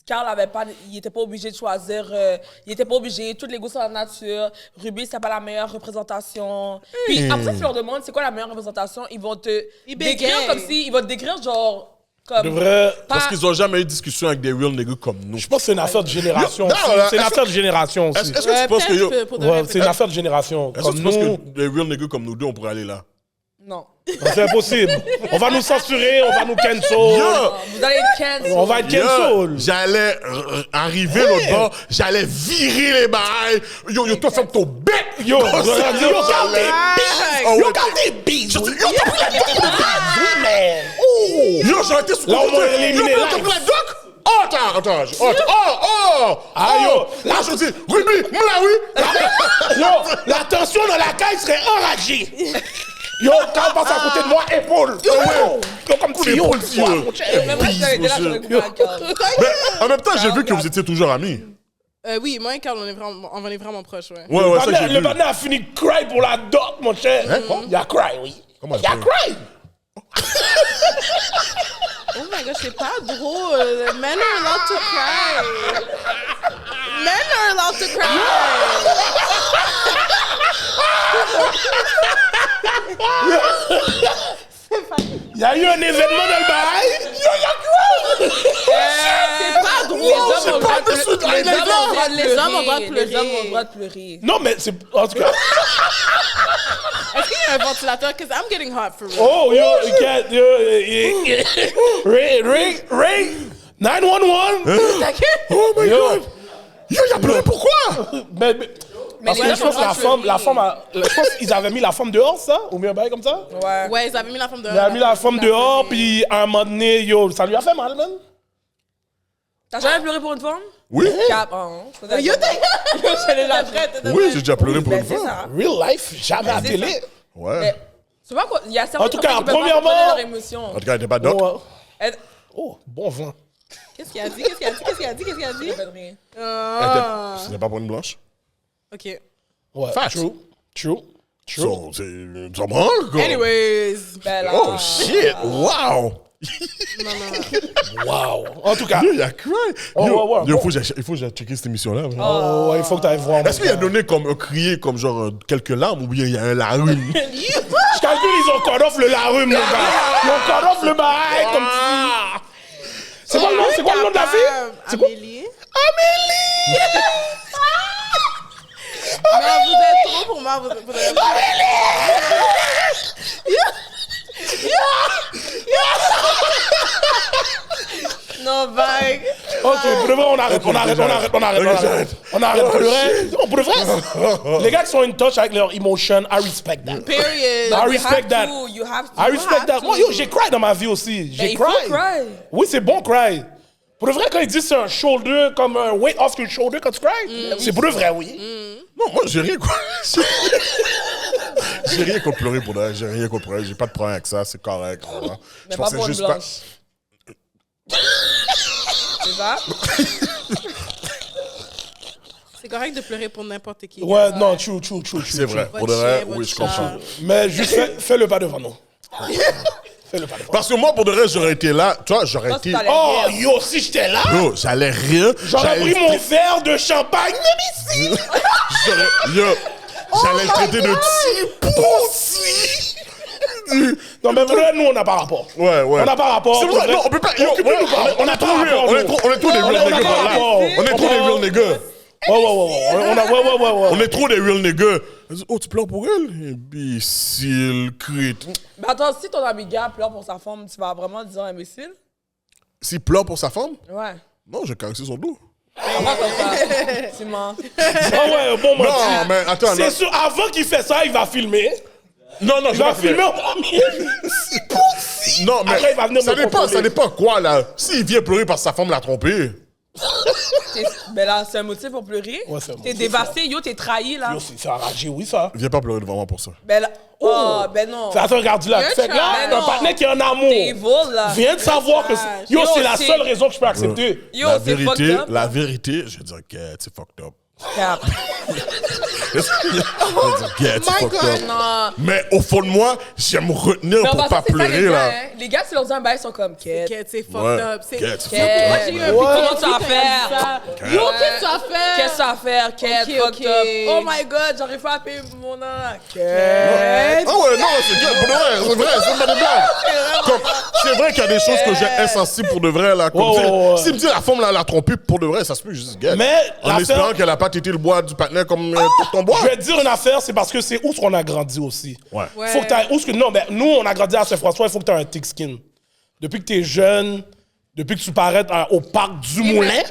Carl avait pas, il était pas obligé de choisir, il était pas obligé. Toutes les goûts sont la nature. Ruby c'est pas la meilleure représentation. Puis après tu leur demandes c'est quoi la meilleure représentation, ils vont te décrire comme si ils vont te décrire genre comme Parce qu'ils ont jamais eu de discussion avec des real niggas comme nous. Je pense que c'est une affaire de génération. Yo, non, C'est une affaire de génération aussi. Est-ce que tu penses que yo... Ouais, c'est une affaire de génération. Est-ce que Comme tu penses nous, que des real niggas comme nous deux, on pourrait aller là? non. c'est impossible. On va nous censurer, on va nous cancel. Vous allez être cancel. On va être Yo, cancel. j'allais arriver l'autre bord, j'allais virer les bails. Yo, toi, ferme ton bec. Yo, regarde des Oh, ouais. des bises. Yo, t'as pris la doc, Oui, man. Yo, j'aurais été sous Là, on contrôle. va éliminer Yo, live. t'as pris la doc? Oh, attends. Ah, yo. Là, je dis, Ruby, Mlaoui. Yo, la tension dans la caille serait enragée. Yo, quand on passe à côté de moi, épaule. Yo, comme tu Épaule, yo, yo. mon cher. Mais moi j'avais été là monsieur. j'aurais coupé à Carl. Mais en même temps, j'ai vu que vous étiez toujours amis. Oui, moi et Carl, on est vraiment proches, ouais. Ouais, ça, j'ai Le vu. banner a fini de cry pour la doc, mon cher. Il a cry, oui. Comment Il a ça? cry. Oh my gosh, c'est pas drôle. Men are allowed to cry. Men are allowed to cry. Il y a eu un événement dans le bail. Yo, il a cry. C'est pas drôle. Les hommes ont le droit de Les pleurer. hommes ont le droit de pleurer. Les hommes ont le droit de pleurer. Non, mais c'est... En tout cas... Est-ce qu'il y a un ventilateur? Because I'm getting hot for real. Oh, yo, ring, 911. Oh my Yo. God. Yo, il a pleuré pourquoi? Mais parce les que gens je pense ont que la pleuré. femme je pense qu'ils avaient mis la femme dehors, ça? Ou bien un bail comme ça? Ouais. Ouais, ils avaient mis la femme dehors. Ils avaient mis la femme dehors, puis à un moment donné, yo, ça lui a fait mal, man. T'as jamais pleuré pour une femme? Oui. Cap, hein. Yo, t'es déjà prête. Oui, j'ai déjà pleuré pour une C'est fois. ça. Real life, jamais à c'est télé. Ouais. Mais, tu vois quoi? Il y a certaines En tout cas, personnes qui peuvent pas premièrement- contrôler leurs émotions. En tout cas, il n'était pas doc. Oh, Elle- oh, bon vin. Qu'est-ce qu'il a dit? Qu'est-ce qu'il a dit? elle fait rien. Ce n'est pas pour une blanche. OK. Ouais, Facts. True. Ça manque, quoi. Anyways. Ben là, Oh, shit. Wow. Wow. En tout cas, Yo, il a cry. Oh, Yo, ouais, yo, bon. il faut que j'aille checker cette émission-là. oh, il faut que tu ailles voir. Est-ce qu'il a donné comme crié comme genre quelques larmes ou bien il y a un larme? Je calcule, ils ont cut off le larume, les gars. Ils ont cut off le bail, comme tu dis. C'est quoi le nom de la fille? C'est quoi? Amélie. Mais vous êtes trop pour moi. Vous êtes... Non, vague. Ok, pour de vrai, on arrête. Pour de vrai, non, pour de vrai, les gars qui sont in touch avec leur emotion, I respect that. Period. I you respect have that. to, you have to. I you respect have that. to. Moi, yo, j'ai cry dans ma vie aussi. Mais J'ai il faut cry. cry. Oui, c'est bon cry. Pour de vrai, quand ils disent c'est un shoulder, comme un weight off your shoulder quand tu cry, c'est pour de vrai, oui. Non, moi, j'ai rien quoi. J'ai rien contre pleurer pour là. J'ai rien contre pleurer. J'ai pas de problème avec ça. C'est correct. Voilà. Mais pas pour une blanche. C'est ça? C'est correct de pleurer pour n'importe qui. Ouais, non, true. C'est vrai. Votre Pour de vrai, chien, oui, votre je chat. comprends. Mais juste fais-le pas devant nous. Fais-le pas devant nous. Parce que moi, pour de vrai, j'aurais été là. Toi, j'aurais Toi, été. t'allais Oh, rire. yo, si j'étais là, Yo, j'allais rire. j'aurais pris mon verre de champagne, même ici. J'allais le traiter de petit poussi. Non, mais vrai, nous, on n'a pas rapport. Ouais. On n'a pas rapport. C'est vrai, non, on peut pas. Yo, Occupe-nous pas. on a trop real. On est trop des real On a niggas pas par là. rapport. On est trop des real niggas. Ouais. On est trop des real niggas. Elle dit, oh, tu pleures pour elle? Imbécile, crite. Mais attends, si ton ami gars pleure pour sa femme, tu vas vraiment dire imbécile? S'il pleure pour sa femme? Ouais. Non, j'ai caressé son dos. Comment comme ça? Tu mens. Ah ouais, bon Non, menti. mais attends. C'est non. sûr, avant qu'il fait ça, il va filmer. Non, Il va filmer en premier. C'est possible. Non, mais Après, il va venir ça me dépend, contrôler. ça dépend quoi, là. S'il vient pleurer parce que sa femme l'a trompé. Ben là, c'est un motif pour pleurer. Ouais, c'est un T'es motif, dévasté, yo, t'es trahi, là. Yo, c'est enragé, oui, ça. Viens pas pleurer devant moi pour ça. Ben là, oh, ben non. Ça, regarde là. Fait que là, Mais un non. partenaire qui a un amour. T'es evil, là. Viens de savoir que. Yo, Yo, c'est la c'est- seule raison que je peux accepter. Yo, c'est fucked up. La vérité, je vais dire, get, c'est fucked up. Cap. Je vais dire, get, c'est My fucked God. up. Non. Mais au fond de moi, j'aime me retenir Mais en pour passant, pas c'est ça, pleurer, les gars, là. hein. Les gars, si leur dit un bail, ils sont comme, quête. Quête, c'est fucked Ouais. up. C'est... Get, c'est Quête. fucked Moi, up. j'ai eu un Ouais. pic Comment tu vas faire? Yo, qu'est-ce que tu vas faire? Qu'est-ce que tu vas faire? Quête, Ok, fucked ok. up. Oh my god, j'arrive pas à payer mon nom. Quête. Ah ouais, non, c'est bien, pour de vrai, c'est vrai, c'est pas des blagues. Comme, c'est vrai qu'il y a des choses que j'ai insensibles pour de vrai, là. Comme, Ouais, tu sais, ouais, ouais. si me dit la femme là, l'a trompé pour de vrai, ça se peut, je dis, get. Mais En l'affaire- espérant qu'elle a pas tété le bois du partenaire comme ton bois. Je vais te dire une affaire, c'est parce que c'est où qu'on a grandi aussi. Ouais. Faut que t'aies- où ce que, non, ben, nous, on a grandi à Saint-François, il faut que tu aies un thick skin. Depuis que tu es jeune, depuis que tu parais au parc du Moulin,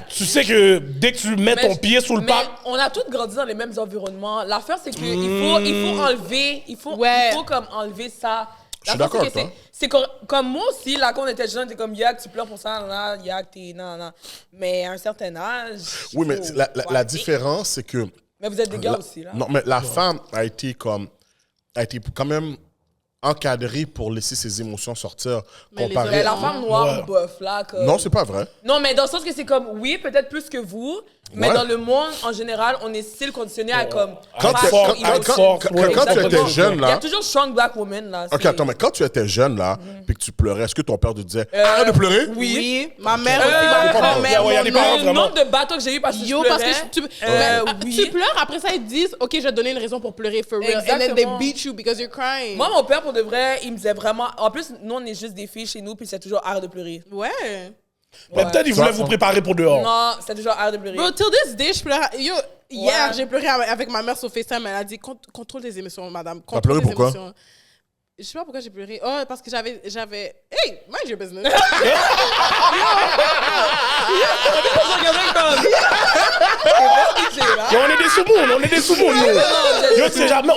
tu sais que dès que tu mets ton pied sous le mais parc, on a tous grandi dans les mêmes environnements. L'affaire, c'est qu'il faut enlever, il faut comme enlever ça. Je suis L'affaire, d'accord c'est que avec toi. c'est comme moi aussi, là, quand on était jeune, t'es comme, Yak, tu pleures pour ça, là, Yak, t'es, non. Mais à un certain âge. Oui, mais faut- la faut la arrêter. différence, c'est que. Mais vous êtes des gars la- aussi, là. Non, mais la femme a été quand même encadrée pour laisser ses émotions sortir. Mais les Comparé. Mais la femme noire, bof, là, comme. Non, c'est pas vrai. Non, mais dans le sens que c'est comme, oui, peut-être plus que vous, mais Ouais. dans le monde, en général, on est still conditionné à comme. Quand, Ah, tu- fort, quand- il va être quand- fort, quand- ouais, quand tu exactement. étais jeune, Il y a là. toujours strong black woman, là. Ok, c'est- attends, mais quand tu étais jeune, là, puis que tu pleurais, est-ce que ton père te disait arrête de pleurer? Oui, ma mère aussi, ma pas grand-mère, mal. Ouais, y a des mon parents oncle. Le vraiment. nombre de bateaux que j'ai eu parce que Yo, je parce pleurais. que tu oui. pleures, après ça, ils te disent, OK, je vais te donner une raison pour pleurer, for real. And then they Exactement. beat you because you're crying. Moi, mon père, pour de vrai, il me disait vraiment. En plus, nous, on est juste des filles chez nous, puis c'est toujours arrête de pleurer. Ouais. mais peut-être il voulait vous préparer pour dehors. Non, c'est toujours arrête de pleurer. Bro, till this day, je pleure. Yo, hier, Ouais. j'ai pleuré avec ma mère sur FaceTime. Elle a dit, contrôle tes émotions, madame. pleuré Contrôle tes pourquoi? émotions. Je sais pas pourquoi j'ai pleuré. Oh, parce que j'avais... Hey, mind your business. Yo, on est des sous-mounes, nous. Yo, c'est jamais.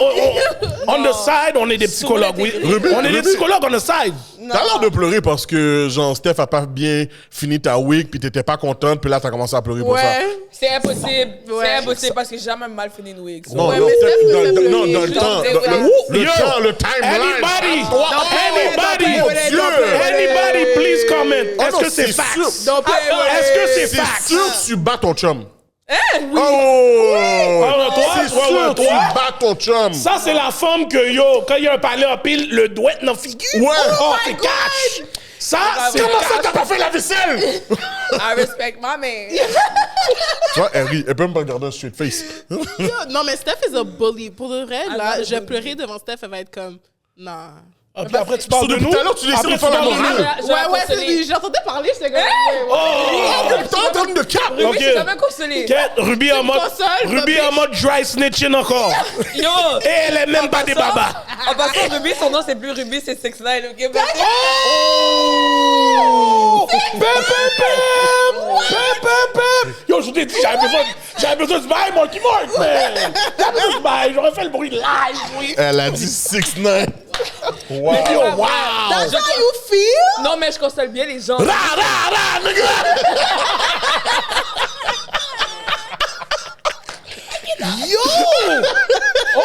On the side, on est des psychologues, oui. Ruby, On est des Ruby. psychologues on the side. T'as l'air de pleurer parce que, genre, Steph a pas bien fini ta week, puis t'étais pas contente, puis là, t'as commencé à pleurer pour ça. Ouais. C'est impossible. Ouais. C'est impossible parce que j'ai jamais mal fini une week. Non, Ouais, non, mais Steph me fait non, pleurer. dans le Je temps, sais, dans- ouais. le Yo. temps, le timeline. Anybody, Anybody. Dieu. anybody, please comment. Ah Est-ce non, que c'est c'est facts? sûr. Donc, Est-ce que c'est C'est facts? sûr que tu bats ton chum. Oui. Oh! Ah, toi, C'est ouais, sûr ouais, que tu toi. bats ton chum. Ça, c'est la femme que, yo, quand il y a un palais en pile, le doigt est dans la figure. Ouais. Oh, c'est catch. Ça, c'est Comment ça, t'as pas fait la vaisselle? I respect my man. Tu vois, elle rit. Elle peut même pas regarder un straight face. yo, non, mais Steph is a bully. Pour de vrai, là, je vais pleurer devant Steph. Elle va être comme, non. Ah, puis après, tu parles de depuis nous. tout à l'heure, tu décides Après, de faire la parles de morale. nous. Ouais, j'entendais parler, j'étais comme, T'es en train de cap. Oui, Ok. je suis jamais consolée. Quête, Ruby en mode, console, Ruby en mode dry snitching encore. Yo! Et elle est même pas des babas. En passant, Ruby, son nom, c'est plus Ruby, c'est 6ix9ine, ok? Oh! Pep, pep, pep! Pep, pep, pep! Yo, je t'ai dit, j'avais besoin de bail, Marky Mark, man! J'avais besoin de bail, j'aurais fait le bruit live, oui! Elle a dit 6ix9ine. Wow. Yo, wow! that's how you feel? Non, mais je console bien les gens. Ra, ra, ra, nigga! Yo!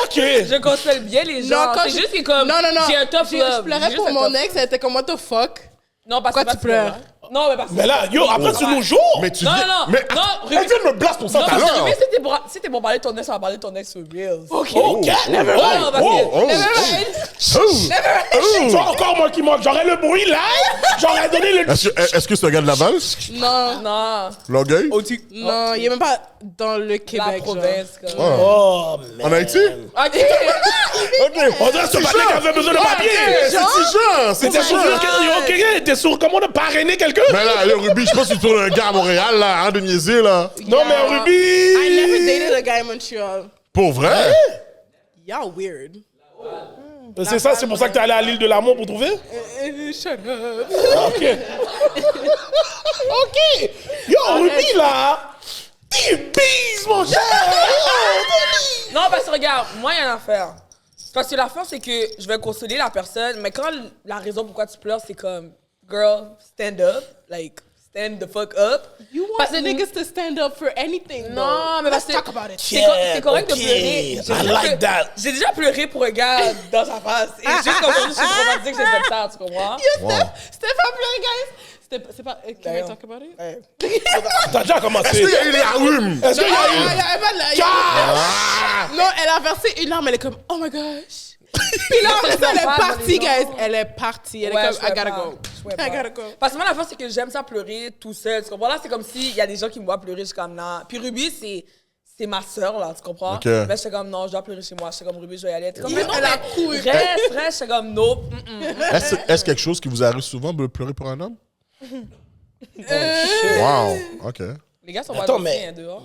OK! Je console bien les gens. Non, quand C'est je- juste que comme. Non, J'ai un tough love. Je pleurais J'ai pour juste un mon tough- ex, elle était comme, what the fuck? Non, parce Pourquoi que tu pleures? Non, mais parce que. Mais là, yo, après, tu nous joues! Mais tu Non, viens- non, mais non, elle Ruby- vient de me blast pour ça Non, tout à parce que l'heure. Ruby, si t'es pour parler de ton ex, on va parler de ton ex sur Reels. OK, never Oh, mind! parce que- oh, Tu vois encore Marky Mark, j'aurais le bruit live, j'aurais donné le... Est-ce que c'est un gars de Laval? Non, Non. Longueuil? non, il est même pas dans le La Québec, genre. province, comme. Oh, man. En Haïti? Ok. OK. On dirait que ce patin qui avait besoin de papier! C'est Jean! C'est T'es sûr Jean! que t'es sûr comment de parrainer quelqu'un? Mais là, le Ruby, je pense que tu tournes un gars à Montréal, là, arrête de niaiser, là. Non, mais I Ruby! never dated a guy in Montreal. Pour vrai? Y'all weird. C'est ça, c'est pour ça que t'es allé à l'île de l'amour pour trouver? Shut up. OK. OK. Yo, Ruby, là. Bise, mon cher. Non, parce que regarde, moi, il y a une affaire. Parce que l'affaire, c'est que je vais consoler la personne, mais quand la raison pourquoi tu pleures, c'est comme, girl, stand up. Like, stand the fuck up. You want the niggas to stand up for anything, Non, though. mais Let's parce que talk about it. c'est correct de pleurer. I like that. J'ai déjà pleuré pour un gars dans sa face. Et juste comme je suis traumatisée que j'ai fait ça, tu comprends? C'était pas plein, guys. C'est pas... Can I talk about it? T'as déjà commencé. Est-ce qu'il y a eu des larmes? Est-ce qu'il y a eu... Non, elle a versé une larme, elle est comme, oh my gosh. Puis là, après ça, elle est partie, guys. Elle est partie. Elle est comme, I gotta go. I gotta go. Parce que moi, la fois, c'est que j'aime ça pleurer tout seul. Tu comprends? Là, c'est comme s'il y a des gens qui me voient pleurer, je suis comme, non. Puis Ruby, c'est ma sœur, là, tu comprends? Ok. Mais j'étais comme, non, je dois pleurer chez moi. J'étais comme, Ruby, je vais y aller. Elle était comme, mais non, Elle a mais couru. reste, j'étais comme, non. Est-ce quelque chose qui vous arrive souvent de pleurer pour un homme? Wow, OK. Les gars sont Attends, pas mais- dehors.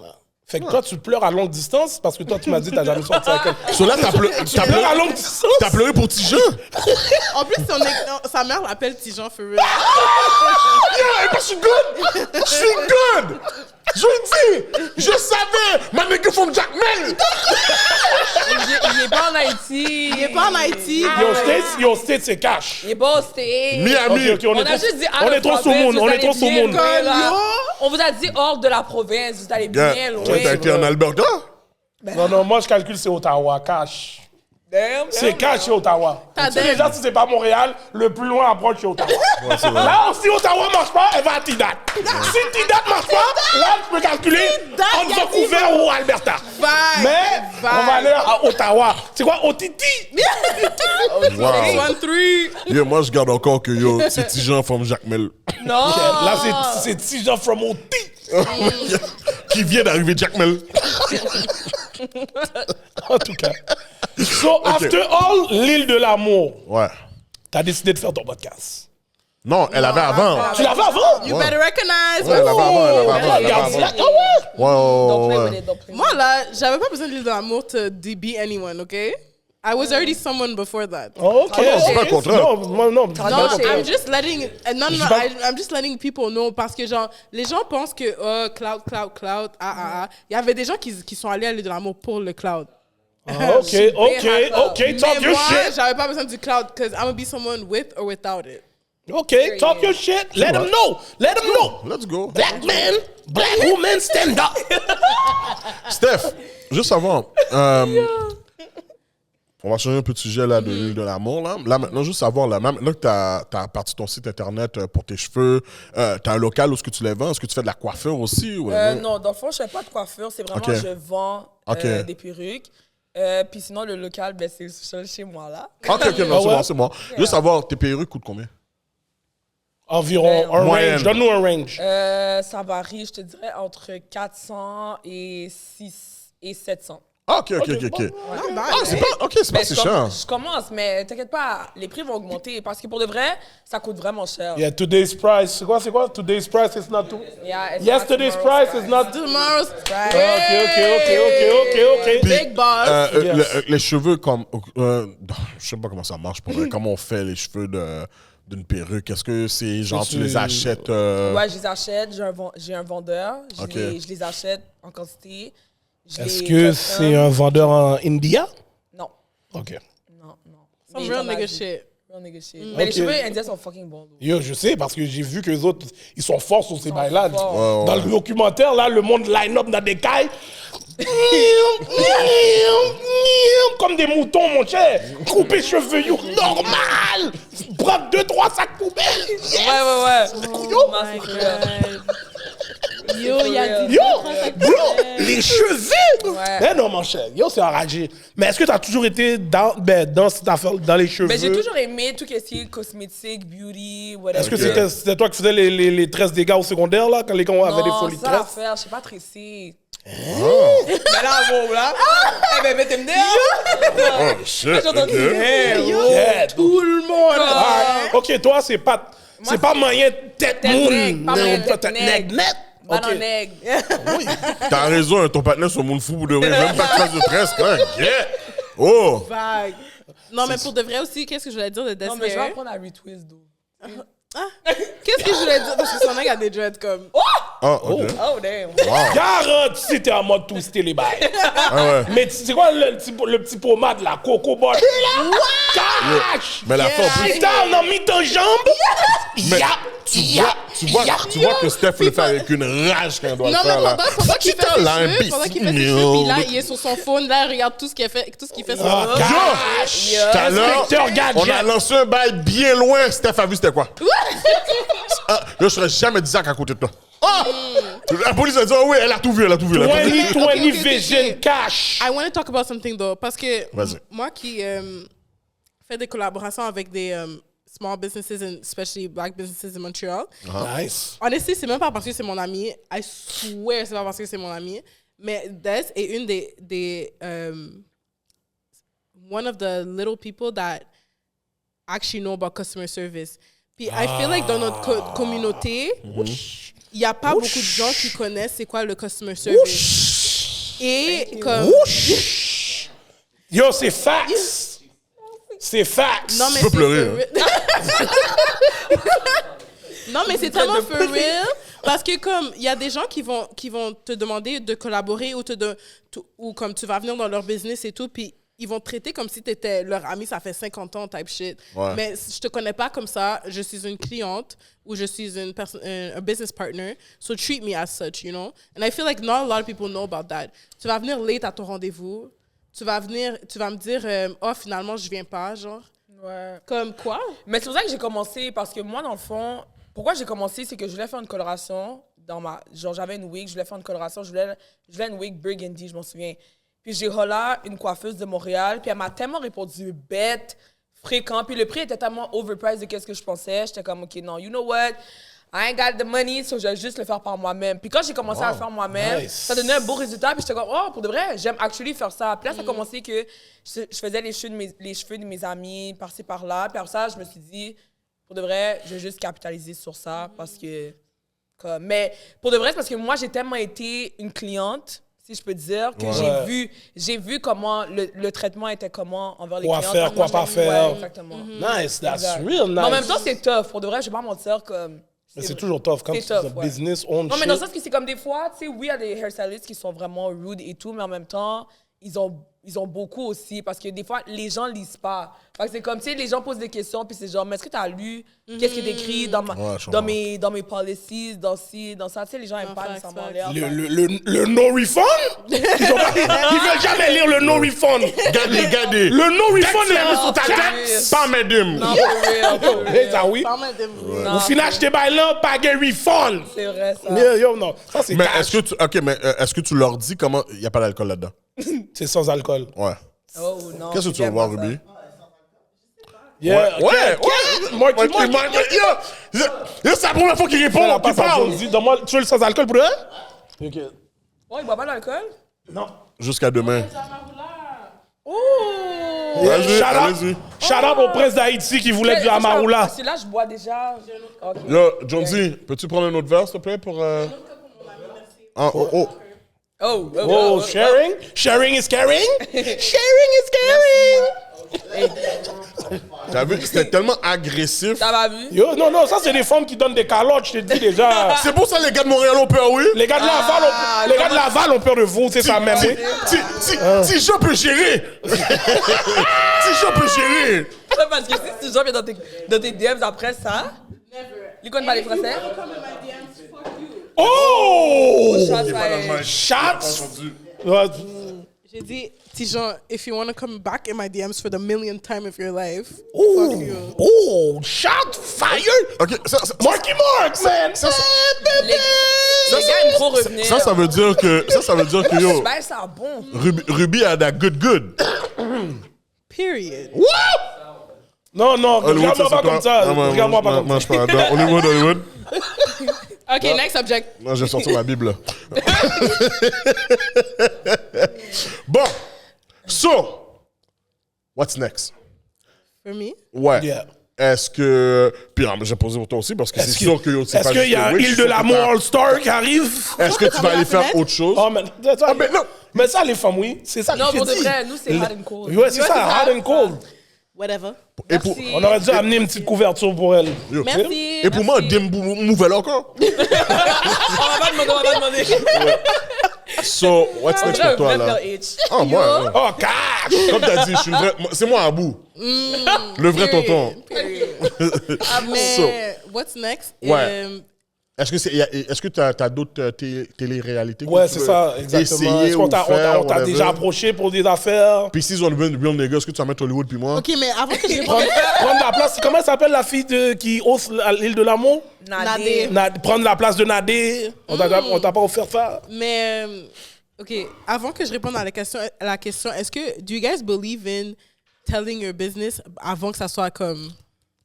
Fait que toi, tu pleures à longue distance parce que toi, tu m'as dit que t'as jamais sorti avec elle. So là, Tu pleures à longue distance? t'as pleuré pour Tijan? En plus, sa mère l'appelle Tijan for real. Yeah, je suis good! Je suis good! Je le dis! Je savais! Ma nigga from Jackmel! Il est pas en Haïti. Il est pas en Haïti. Yo, States, c'est cash. Il est pas au State. Miami! Ok, On a juste dit, on est trop sous monde, on est trop sous monde. On vous a dit hors de la province, vous allez bien Yeah. loin. Toi, t'as été en Alberta? Non, moi, je calcule, c'est Ottawa, cash. Damn, C'est cash chez Ottawa. T'as Tu sais, des- déjà, si c'est pas Montréal, le plus loin approche chez Ottawa. Là, si Ottawa marche pas, elle va à Tidat. Si Tidat marche pas, là, tu peux calculer entre Vancouver ou Alberta. Mais on va aller à Ottawa. C'est quoi, Otiti? Wow. 1-3. Yo, moi, je garde encore que yo, c'est Tijan from Jackmel. Non. Là, c'est Tijan from Oti. Qui vient d'arriver Jackmel. En tout cas. So, after all, l'île de l'amour, Ouais. t'as décidé de faire ton podcast. Non, elle avait avant. Tu l'avais avant? You better recognize. Ouais, elle avait avant, elle avait avant, elle avait Regarde, avant. là, ah ouais? Don't play Ouais, with ouais. it, don't play with Moi, là, j'avais pas besoin de l'île de l'amour to be anyone, okay? I was already someone before that. OK. c'est pas le contraire. Non, moi, non. Non, c'est- I'm just letting... non, Je pas- I'm just letting people know parce que, genre, les gens pensent que, cloud, il y avait des gens qui sont allés à l'île de l'amour pour le cloud. OK, talk Mais your moi, shit. j'avais pas besoin du cloud because I'm gonna be someone with or without it. OK, talk your shit. Let them know. Let them know. Let's go. Black man, black woman, stand up. Steph, juste avant, on va changer un peu de sujet là, de l'île de l'amour. Là, maintenant, juste savoir, là, maintenant que tu as parti ton site internet pour tes cheveux, tu as un local où est-ce que tu les vends? Est-ce que tu fais de la coiffure aussi? Ou, Non, dans le fond, je fais pas de coiffure. C'est vraiment, Ok. je vends Ok. des perruques. Puis sinon, le local, ben, c'est chez moi, là. Ok, non, Ah c'est ouais? bon, c'est bon. Juste savoir, tes perruques coûtent combien? Environ un Moyenne. range. Donne-nous un range. Ça varie, je te dirais, entre 400 et 700. Ah, ok. Ah, c'est pas, ok, c'est pas Mais si cher. je commence, mais t'inquiète pas, les prix vont augmenter parce que pour de vrai, ça coûte vraiment cher. Yeah, today's price. C'est quoi? Today's price is not too... Yeah, it's Yesterday's not tomorrow's price is not... Tomorrow's OK. big boss. Les cheveux, comme. Je sais pas comment ça marche pour vrai. Comment on fait les cheveux d'une perruque? Est-ce que c'est genre tu les achètes? Ouais, je les achète, j'ai un vendeur, Ok. je les achète en quantité. Est-ce que c'est un vendeur en India? Non, OK. non. Some Mais real j'en ai nigga vu. shit. Real nigga shit. Mais les Ok. cheveux indiens sont fucking bons. Yo, je sais, parce que j'ai vu que les autres, ils sont forts sur ces bails-là. forts. Dans le documentaire, là, le monde line-up dans des cailles. Comme des moutons, mon cher. Couper cheveux, yo, normal. Prends 2-3 sacs poubelles. Yes. Ouais. Yo. Non, c'est clear. Yo, il y a Yo, bro, les cheveux. Ouais. Eh non, mon cher, yo, c'est enragé. Mais est-ce que tu as toujours été dans cette affaire, dans les cheveux? Mais j'ai toujours aimé tout ce qui est cosmétique, beauty, whatever. Est-ce que c'était toi qui faisais les tresses des gars au secondaire, là, quand les gars avaient des folies de ça tresses? l'affaire, je sais pas tresser. Mais là, bon, là. Eh ben, mettez-moi dehors. Oh, shit. J'ai entendu. ok. Hey, yo. Yeah. tout le monde. Ah, OK, toi, c'est pas moyen tête nègre, moune. pas moyen Non, tête nègre net. Banane OK. nègre. T'as raison, ton partenaire sur mon fou de rien. Même pas de face de presse, quand même. Yeah. Oh. Vague. Non, mais pour de vrai aussi, qu'est-ce que je voulais dire de Non, mais je vais Desiree? apprendre à retwist, d'eau. Qu'est-ce que je voulais dire? Parce que son mec a des dreads comme... Ah, ok. Oh, damn. Garanti, t'es en mode twister les bails. Ah ouais. Mais c'est quoi le petit pommade, la coco body, là? Cash! Mais la fin, en plus, Putain, on a mis ta jambe! mais tu vois que Steph le fait avec une rage quand elle doit Non, le mais faire, là. pendant qu'il fait ses là, un cheveux, pendant qu'il fait ses cheveux, puis là, biscuit. il est sur son phone, là, il regarde tout ce qu'il fait sur son Ah, phone. cash! Tout à l'heure, Inspecteur Gadget. on a lancé un bail bien loin. Steph a vu c'était quoi? Ah, je serais jamais dit ça à côté de toi. Ah! La police a dit, oh oui, elle a tout vu, elle a tout vu. 2020 Ok, Vision ok. Cash! I want to talk about something though, parce que Vas-y. moi qui fais des collaborations avec des small businesses, and especially black businesses in Montreal, Nice. honestly, c'est même pas parce que c'est mon ami. I swear, c'est pas parce que c'est mon ami. Mais Des est une des one of the little people that actually know about customer service. Puis I feel like dans notre communauté, il y a pas beaucoup de gens qui connaissent c'est quoi le customer service. Et comme Yo, c'est facts! C'est facts! non mais peux c'est pleurer, for real. Non mais c'est tellement for real parce que comme il y a des gens qui vont te demander de collaborer ou comme tu vas venir dans leur business et tout puis ils vont te traiter comme si tu étais leur ami, ça fait 50 ans, type shit. Ouais. Mais je te connais pas comme ça. Je suis une cliente ou je suis une un business partner. So treat me as such, you know? And I feel like not a lot of people know about that. Tu vas venir late à ton rendez-vous. Tu vas me dire, oh, finalement, je viens pas, genre. Ouais. Comme quoi? Mais c'est pour ça que j'ai commencé, parce que moi, dans le fond, pourquoi j'ai commencé, c'est que je voulais faire une coloration dans ma... Genre, j'avais une wig, je voulais faire une coloration, je voulais une wig burgundy, je m'en souviens. Puis j'ai holla une coiffeuse de Montréal, puis elle m'a tellement répondu bête, fréquent, puis le prix était tellement overpriced de qu'est-ce que je pensais. J'étais comme, OK, non, you know what? I ain't got the money, so je vais juste le faire par moi-même. Puis quand j'ai commencé à le faire moi-même, Nice. ça donnait un beau résultat, puis j'étais comme, oh, pour de vrai, j'aime actually faire ça. Puis là, ça a commencé que je faisais les cheveux de mes amis, par-ci, par-là. Puis après ça, je me suis dit, pour de vrai, je vais juste capitaliser sur ça, parce que... Mais pour de vrai, c'est parce que moi, j'ai tellement été une cliente, si je peux dire, que j'ai vu comment le traitement était comment envers les Quoi clients. faire, quoi pas faire. Ouais, exactement. Nice, that's Exact. real nice. Mais en même temps, c'est tough. Pour de vrai, je vais pas mentir, comme... Mais c'est toujours tough quand C'est c'est tough, ouais. business own Non, mais shit. dans le sens que c'est comme des fois, tu sais, oui, il y a des hairstylists qui sont vraiment rude et tout, mais en même temps, ils ont beaucoup aussi, parce que des fois, les gens lisent pas. Fait que c'est comme, tu sais, les gens posent des questions, puis c'est genre, mais est-ce que tu as lu qu'est-ce qui est écrit dans, je dans mes policies, dans ci, dans ça? Tu sais, les gens n'aiment pas facts, nécessairement facts. lire. Le no refund? Ils veulent jamais lire le no refund. Gardez. Le no refund, Gardez là, sur ta tête, pas madame. Non, for real, for real. Eh, ça oui. Au final, je t'ai baillé là, pas de refund. C'est vrai, ça. Mais yo, non. Ça, c'est Mais cash. est-ce que tu leur dis comment il n'y a pas d'alcool là-dedans? C'est sans alcool. Ouais. Oh, non. Qu'est-ce que tu veux voir, Ruby? Yeah, Ouais. Moi, Yo, c'est la première fois qu'il répond, qu'il parle. Donne-moi, tu veux le sans alcool pour eux? Ok. Oh, il boit pas d'alcool? Non. Jusqu'à demain. Oh! Allez-y, allez-y. Shout out au prince d'Haïti qui voulait du Amaroula. Parce que là, je bois déjà. OK. Yo, Jonesy, peux-tu prendre un autre verre, s'il te plaît, pour... Ah, oh. Oh, Oh, sharing? Sharing is caring? Sharing is caring! T'as vu, c'était tellement agressif. T'as pas vu? Yo, non, ça, c'est des femmes qui donnent des calottes, je te dis déjà. C'est pour ça les gars de Montréal ont peur, oui? Les gars de Laval ont peur de vous, c'est ça même. Oui. Si je peux gérer! Si je peux gérer! Parce que si tu joues bien dans tes DMs après ça, ils connaissent pas les Français? Oh! Shots Shots! J'ai dit, Tijan, if you want to come back in my DMs for the millionth time of your life, fuck Oh! you. Oh! Shot fired! Ok, Marky Mark, man! Les gars aiment trop revenir. ça veut dire que yo, Ben, ça bon. Ruby a that good. Period. Non, Hollywood, regarde-moi pas comme ça. Regarde-moi pas comme ça. Mange pas. Dans Hollywood. OK, next subject. Non, j'ai sorti ma Bible. Bon. So, what's next? For me? Ouais. Yeah. Est-ce que... Puis j'ai posé pour toi aussi, parce que c'est sûr que... Est-ce qu'il y a Île de l'amour All-Star qui arrive? Est-ce que tu vas aller faire autre chose? Oh, mais mais non. Mais ça, les femmes, oui. C'est ça Non, que pour je de dis. vrai, nous, c'est hot and cold. Ouais, c'est ça, hot and cold. Whatever. Et pour, Merci. On aurait dû amener une petite couverture pour elle. yo, Merci. et pour moi, Merci. nouvelle encore. On va pas demander. So, what's next pour toi, là? Ah, moi, ouais. Oh, cash! Comme t'as dit, je suis le vrai. C'est moi, Abou. Le vrai tonton. Mais what's next? Ouais. Est-ce que tu as d'autres télé-réalités? que Ouais, tu c'est veux ça, exactement. Essayer Est-ce qu'on ou t'a faire, on t'a whatever? déjà approché pour des affaires? Puis s'ils ont le real nigga, est-ce que tu vas mettre Hollywood puis moi? Ok, mais avant que je réponde. Prendre la place, comment elle s'appelle la fille qui hausse l'île de l'amour? Nadé. Prendre la place de Nadé. On t'a pas offert ça? Mais, ok, avant que je réponde à la question, est-ce que, do you guys believe in telling your business avant que ça soit comme.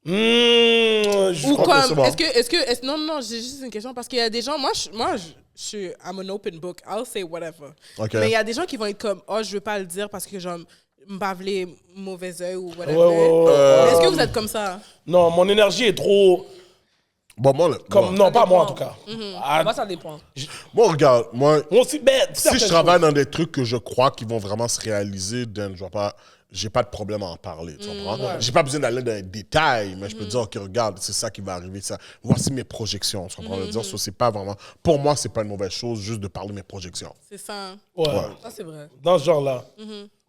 Je Ou crois que c'est comme, bon. non, j'ai juste une question parce qu'il y a des gens, moi, je suis, I'm an open book, I'll say whatever. Ok. Mais il y a des gens qui vont être comme, oh, je veux pas le dire parce que genre, m'bavler mauvais œil ou whatever. Ouais. Mais est-ce que vous êtes comme ça? Non, mon énergie est trop... Bon, moi, Non, pas moi en tout cas. Moi, ça dépend. moi, regarde, moi, Moi aussi, ben, si je travaille dans des trucs que je crois qui vont vraiment se réaliser, then j'ai pas de problème à en parler, tu comprends? J'ai pas besoin d'aller dans les détails, mais je peux dire, OK, regarde, c'est ça qui va arriver, ça. Voici mes projections, tu comprends? Dire, so, c'est pas vraiment... Pour moi, c'est pas une mauvaise chose juste de parler de mes projections. C'est ça. Ouais. Ça, c'est vrai. Dans ce genre-là.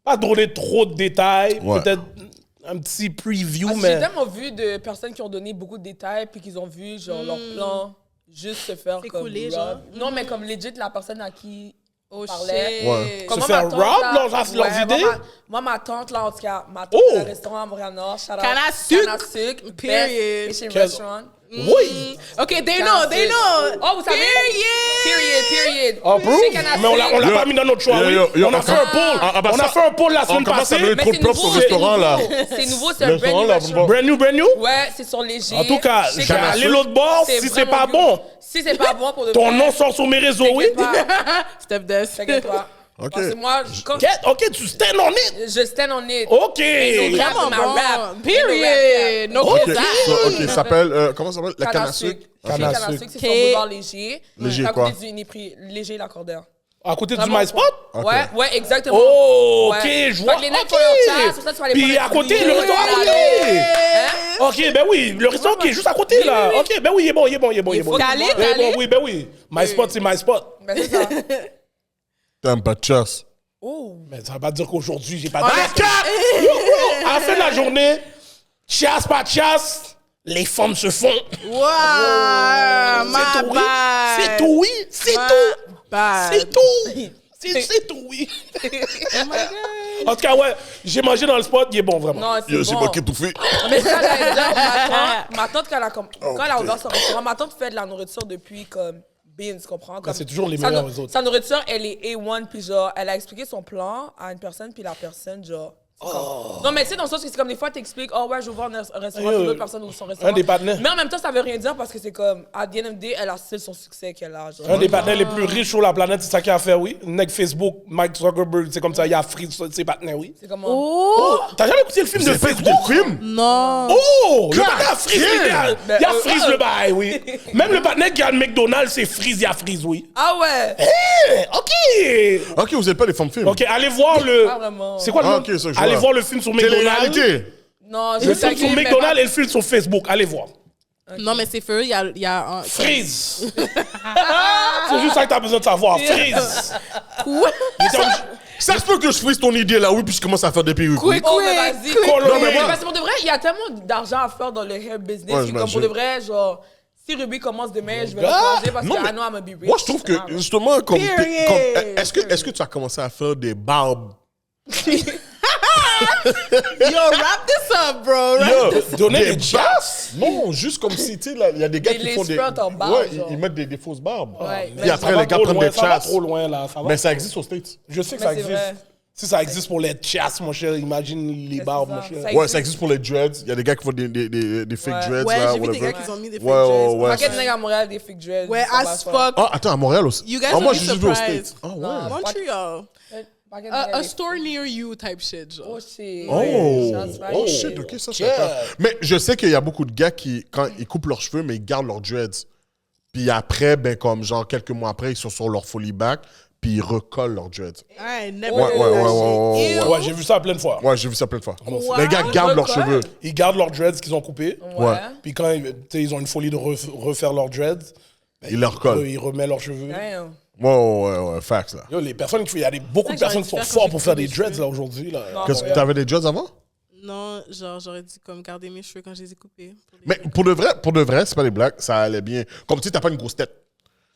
Pas donner trop de détails, Ouais. peut-être un petit preview, J'ai mais... tellement vu de personnes qui ont donné beaucoup de détails puis qu'ils ont vu genre leur plan juste se faire comme S'écouler, rob. genre. Non, mais comme legit la personne à qui Oh parlait. shit. Ouais. Comme Se moi, faire ma tante, rob, là, leurs idées? Moi, ma tante, là, en tout cas, ma tante Oh! a un restaurant à Montréal-Nord. shout out. Canne à sucre. Canne à sucre. Period. Best Asian Quel- restaurant. Oui! Ok, they Canne know, à they sucre. know. Oh, vous savez? Period. Oh, bro. Chez Canne à Mais on l'a sucre. pas mis dans notre choix, oui. On a fait un poll. On a fait un poll la semaine commence à passée. donner trop de props au restaurant, là. C'est nouveau, c'est Le un brand restaurant, new là, restaurant. Brand new? Ouais, c'est sur léger. En tout cas, Chez je vais Canne à aller sucre. l'autre bord si c'est vraiment pas good. bon. Si c'est pas bon pour de Ton vrai, nom sort sur mes réseaux, oui. t'inquiète pas. Step desk. T'inquiète pas. Ok. Parce que moi, quand Ok, tu stand on it. je stand on it. Ok. Vraiment ma bon. rap. Period. No OK, bullshit. OK, ça s'appelle... comment ça s'appelle? La canne à sucre? Canne Chez à Canne à sucre. sucre, c'est Ok. sur Boulevard Léger. Léger à quoi? côté du Uniprix. Léger l'accordeur. À côté du Vraiment My Spot? Ok. Ouais, exactement. Oh, ok, Ouais. je vois. Fait que les mecs Ok. font leur chat, sur ça, tu vas aller Puis prendre à un côté, petit le billet, restaurant à aller. côté. Ok, ben oui, le restaurant qui est juste à côté, là. Ok, ben oui, il est bon. Il faut Calé, qu'il calé. Oui, ben oui. My Spot, c'est My Spot. Ben, c'est ça. T'aimes pas de chasse? Oh. Mais ça veut pas dire qu'aujourd'hui, j'ai pas de chasse. Yo, bro, à la fin de la journée, chasse, pas de chasse, les femmes se font. Wow, C'est my tout, oui. bad. C'est tout, oui. C'est My tout. bad. C'est tout. C'est tout, oui. En tout cas, ouais, j'ai mangé dans le spot, il est bon, vraiment. Non, c'est Yo, j'ai bon. manqué tout fait. Mais ça, j'allais dire, ma tante, quand elle a ouvert son restaurant, ma tante fait de la nourriture depuis comme Beans, tu comprends? Comme, c'est toujours les sa meilleurs, nou- eux autres. Sa nourriture, elle est A1, puis genre, elle a expliqué son plan à une personne, puis la personne, genre... c'est comme- Non, mais tu sais, dans le sens que c'est comme des fois, t'expliques, oh ouais, je vais ouvrir un restaurant, puis l'autre personne ouvre son restaurant. des partenaires. Mais en même temps, ça veut rien dire parce que c'est comme, à the end of the day, elle a still son succès qu'elle a. Genre. Un des partenaires les plus riches sur la planète, c'est ça qu'il a fait, oui. Nec Facebook, Mike Zuckerberg, c'est comme ça, il a freeze ses partenaires, oui. C'est comment? Oh, T'as jamais écouté le film de J'ai pas écouté Facebook? le film? non. Oh! Le partenaire a freeze, damn! il a freeze le bail, oui. Même le partenaire qui a le McDonald's, c'est freeze, il a freeze, oui. Ah ouais! Eh, ok! OK, vous êtes pas les femmes films. Ok, allez voir le... Pas vraiment. C'est quoi le Ah, nom? ok, ça, je Allez vois. voir le film sur McDonald's. Télé-réalité. Non, je Le sais film sur que- mais McDonald's et le film sur Facebook. Allez voir. Non, mais c'est feu, il y a un... Freeze! C'est juste ça que t'as besoin de savoir. Freeze! Quoi? Il était obligé- Ça se peut que je frise ton idée là, oui, puis je commence à faire des perruques. oui. Oh, mais vas-y. Coloré. Non, mais moi- Parce que pour de vrai, il y a tellement d'argent à faire dans le hair business. Ouais, que comme pour de vrai, genre, si Ruby commence demain, je vais le changer parce Non, que mais I know I'm a be rich. Moi, je trouve que, justement, comme... Period. Est-ce que tu as commencé à faire des barbes? Yo, wrap this up, bro. Yo, Donner des des barbes? Non, juste comme si, tu sais, là, il y a des gars Des qui font des... sprouts en barbe, Ouais, genre. ils mettent des fausses barbes. Ouais, Puis mais après, Ça va les gars trop prennent loin, des ça va chasses. trop loin, là. Ça va. Mais ça existe aux States. Je sais que Mais ça c'est existe. vrai. Si ça existe pour les chasses, mon cher, imagine les c'est barbes, ça. mon cher. Ça Ouais, ça existe pour les dreads. Il y a des gars qui font des fake Ouais. dreads, Ouais, là, j'ai vu des whatever. gars qui ont mis des fake Ouais, dreads. ouais, Paquet de ouais. nègres à Montréal, des fake dreads. Ouais, ça va as se faire. fuck. Ah, attends, à Montréal aussi. You guys Ah, will moi, be j'ai juste vu aux surprised. States. Ah, ouais. Non. Montreal. Paquet de nègres, A des- store near you type shit, genre. Oh shit. Oh, Shots fired. oh shit, ok, ça, je sais pas. Mais je sais qu'il y a beaucoup de gars qui, quand ils coupent leurs cheveux, mais ils gardent leurs dreads. Puis après, ben, comme genre quelques mois après, ils sont sur leur fully back. puis ils recollent leurs dreads. I never Ouais, heard ouais, that ouais, shit. ouais, Ew. Ouais, j'ai vu ça plein de fois. Ouais, j'ai vu ça plein de fois. Wow. Les gars gardent leurs cheveux. Ils gardent leurs dreads qu'ils ont coupés. Ouais. Puis quand tu sais, ils ont une folie de refaire leurs dreads, ben, Ils les recollent. Ils remettent leurs cheveux. Damn. Ouais, facts, là. Yo, les personnes il y a beaucoup de C'est ça que personnes qui sont j'aurais dû faire fortes quand pour j'ai faire coupé des mes dreads cheveux. là aujourd'hui. Là. Non. Qu'est-ce que t'avais des dreads avant? Non, genre, j'aurais dû comme garder mes cheveux quand je les ai coupés. Mais pour de vrai, c'est pas des blagues, ça allait bien. Comme tu sais, t'as pas une grosse tête.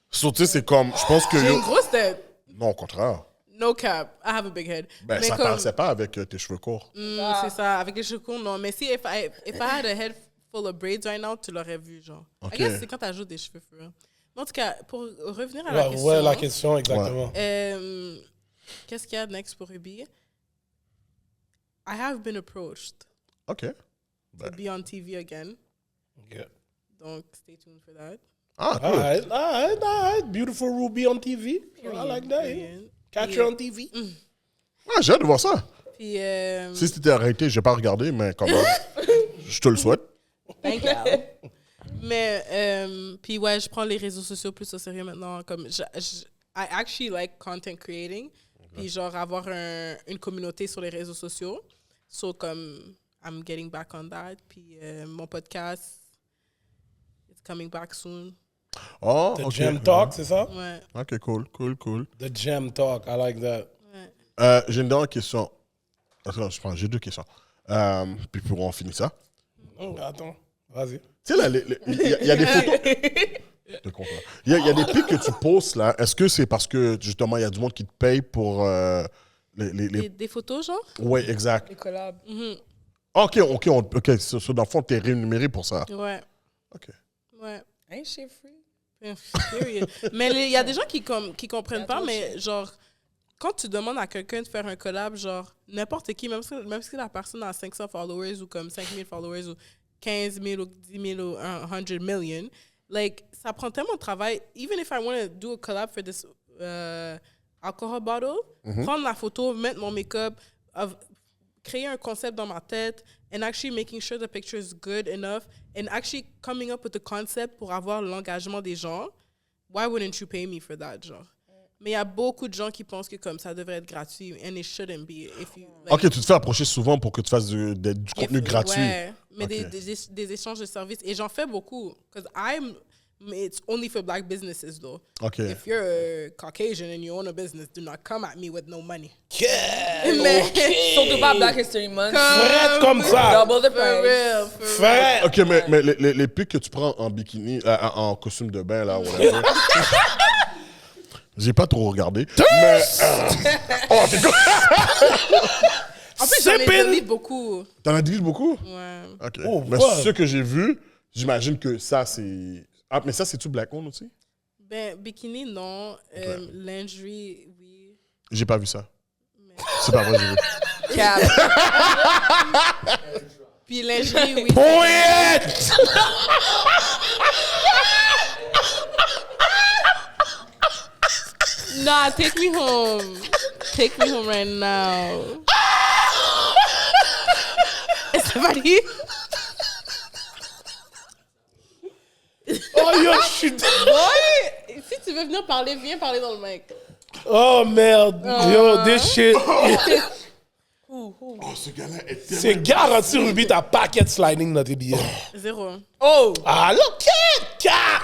So, tu sais, c'est comme, je pense que... J'ai une grosse tête. Non, au contraire. No cap. I have a big head. Ben, Mais ça comme- passait pas avec tes cheveux courts. C'est ça. Avec les cheveux courts, non. Mais si, if I had a head full of braids right now, tu l'aurais vu, genre. Ok. I guess c'est quand t'ajoutes des cheveux fur. Mais en tout cas, pour revenir à la Ouais, question. ouais, la question, exactement. Qu'est-ce qu'il y a next pour Ruby? I have been approached OK. to be on TV again. Ok. Donc, stay tuned for that. Ah, cool. All right. Beautiful Ruby on TV. I like that. Period. Catch her on TV. Ah, j'ai hâte de voir ça. Puis, Si c'était arrêté, j'ai pas regardé, mais quand même, je te le souhaite. thank you. Mais, puis ouais, je prends les réseaux sociaux plus au sérieux maintenant. Comme, I actually like content creating. Puis genre, avoir une communauté sur les réseaux sociaux. So, comme, I'm getting back on that. Puis mon podcast, it's coming back soon. Oh, The OK. Jam Talk, c'est ça? Ouais, OK, cool. The Jam Talk, I like that. ouais. J'ai une dernière question. Attends, j'ai deux questions. Puis pour en finir ça. Attends, vas-y. Tu sais, là, il y a des photos. Je comprends. Il y a des pics que tu postes, là. Est-ce que c'est parce que, justement, il y a du monde qui te paye pour Des photos, genre? Oui, exact. Les collabs. OK. So, dans le fond, t'es rémunéré pour ça. Ouais. OK. Ouais. Ain't shit free. Period. Mais il y a des gens qui comprennent pas, mais genre, quand tu demandes à quelqu'un de faire un collab, genre, n'importe qui, même si la personne a 500 followers ou comme 5000 followers ou 15 000 ou 10 000 ou 100 million, like, ça prend tellement de travail. Even if I want to do a collab for this alcohol bottle, prendre la photo, mettre mon make-up, créer un concept dans ma tête, and actually making sure the picture is good enough, and actually coming up with the concept pour avoir l'engagement des gens. Why wouldn't you pay me for that, genre? Mais il y a beaucoup de gens qui pensent que comme ça devrait être gratuit, and it shouldn't be. If you, like, OK, tu te fais approcher souvent pour que tu fasses du contenu gratuit. Ouais, mais Ok. des échanges de services. Et j'en fais beaucoup. Because it's only for black businesses, though. OK. If you're a Caucasian and you own a business, do not come at me with no money. Mais... Surtout pas Black History Month. Frette comme ça. Double the For price. real, for real. Frette. OK, mais les pics que tu prends en bikini, en costume de bain, là, whatever. J'ai pas trop regardé. Mais. Oh, t'es quoi? En plus, j'en ai Sipping. delete beaucoup. T'en as dit beaucoup? Ouais. OK. Oh, mais wow. ce que j'ai vu, j'imagine que ça, c'est. Ah, mais ça, c'est-tu Black Owned aussi? Ben, bikini, non. Lingerie, oui. J'ai pas vu ça. C'est pas vrai, j'ai vu. Cap. Puis lingerie, oui. Poète! Nah, take me home. Take me home right now. Is somebody? Oh yo, je suis... Boy, si tu veux venir parler, viens parler dans le mic. Oh merde. Yo, this shit... Oh, ce gars-là est tellement. C'est garanti, Ruby, t'as paquet de sliding dans tes billets. Zéro. Oh! Ah, look, cap!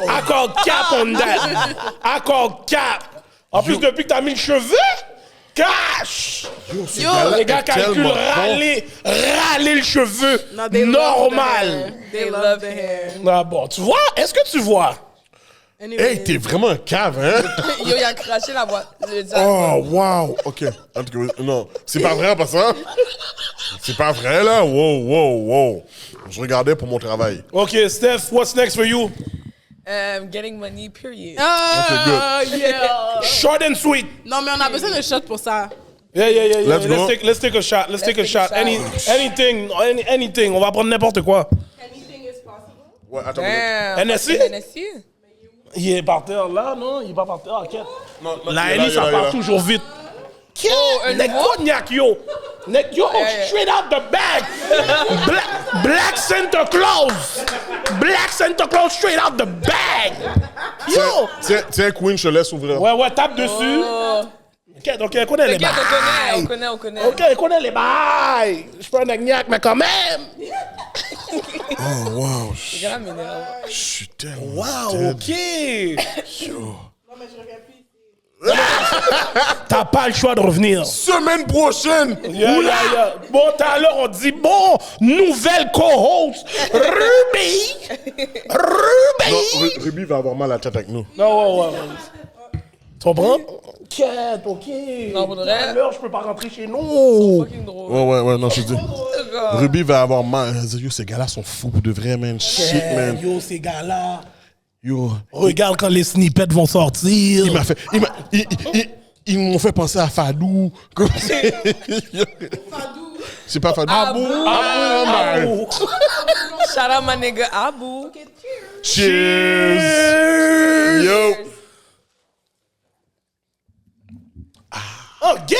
Encore cap on that. Encore cap. En plus, depuis que t'as mis le cheveu, cash! Ce Yo, gars-là Les gars est calculent tellement bon. râler le cheveu. No, they love Normal. the hair. They love the hair. Ah bon, tu vois? Est-ce que tu vois? Anyway, Hey, t'es vraiment un cave, hein? Yo, il a craché la boîte. Le Oh, wow! OK. En tout cas, non. C'est pas vrai, en passant. C'est pas vrai, là. Wow. Je regardais pour mon travail. Ok, Steph, what's next for you? Getting money, period. oh, yeah. Short and sweet. Non, mais on a besoin de shot pour ça. Yeah. Let's go. Let's take a shot. Let's take a shot. Anything. On va prendre n'importe quoi. Anything is possible. Ouais, attends. Damn. NSC? NSC? Il est par terre là, non? Il est pas par terre. Ok. Non, La NI, ça part toujours vite. un Nek nouveau? cognac, yo. Nek yo, yeah. straight out the bag. Black Santa Claus. Black Santa Claus straight out the bag. Yo! Tiens, Queen, je te laisse ouvrir. Ouais, tape dessus. Ok, donc on connaît les T'inquiète, bails. on connaît. Ok, on connaît les bails. Je suis pas un agnac, mais quand même. Oh, wow. Le gars m'énerve. Je suis tellement. Wow, dead. ok. Yo. T'as pas le choix de revenir. Semaine prochaine. Yeah. Bon, tout à l'heure, on dit, bon, nouvelle co-host, Ruby. Non, Ruby va avoir mal à la tête avec nous. Non, ouais. Tu comprends? Ok. Non, pour de Tout vrai. à l'heure, je peux pas rentrer chez nous. Fucking drôle. Ouais, non, je te dis. Ruby va avoir mal. Yo, ces gars-là sont fous pour de vrai, man. Shit, man. Yo, ces gars-là. Yo. Regarde quand les snippets vont sortir. Ils m'ont fait penser à Fadou. C'est pas Fadou. Abou. man. Shout out my nigga Abou. Cheers. Yo. Oh, get!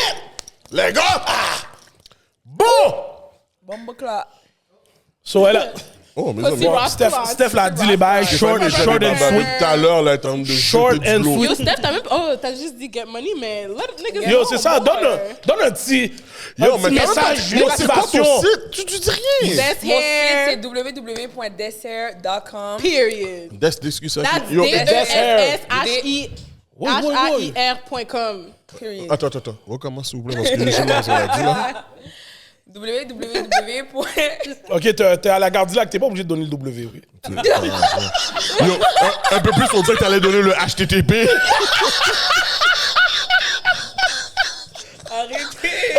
Les gars. Bon. Bomba clap. So, elle a... Oh, mais Pussy ça, rock. Steph l'a dit les bails, short and tout sweet. à l'heure, là, en termes de Short jeter du and blow. sweet. Yo, Steph, t'as juste dit get money, mais let niggas Yo, know, c'est ça, boy. donne un petit Yo, mais message, yo, c'est quoi ton motivation. site? Tu dis rien. Best Mon site, c'est hair, www.deshair.com. period. Discussion. That's Yo, DESSHIR.com. Period. Attends. Recommence, s'il vous plaît, parce que j'ai mal sur la dit, là. www. Ok, t'es à la Gardilac, t'es pas obligé de donner le W, oui. Yo, un peu plus, on dirait que t'allais donner le HTTP. Arrêtez.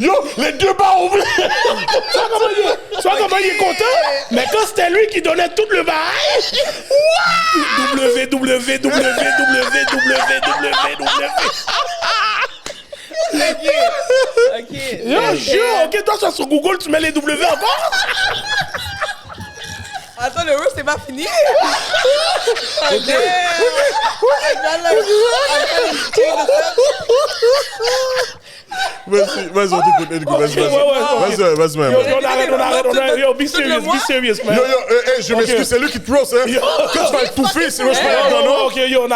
Yo, les deux barres ouvertes. Tu vois comment il est content? Mais quand c'était lui qui donnait tout le bail, www. Ok. Yo, jure, ok, toi, ça sur Google, tu mets les W encore? Attends, le roast, c'est pas fini. Vas-y, on t'écoute. Ouais, Vas-y, man. Yo, on arrête. Yo, be serious, man. Yo, je m'excuse, c'est lui qui te roast, hein. Quand tu vas étouffer, sinon je peux pas le donner. Ok, yo, on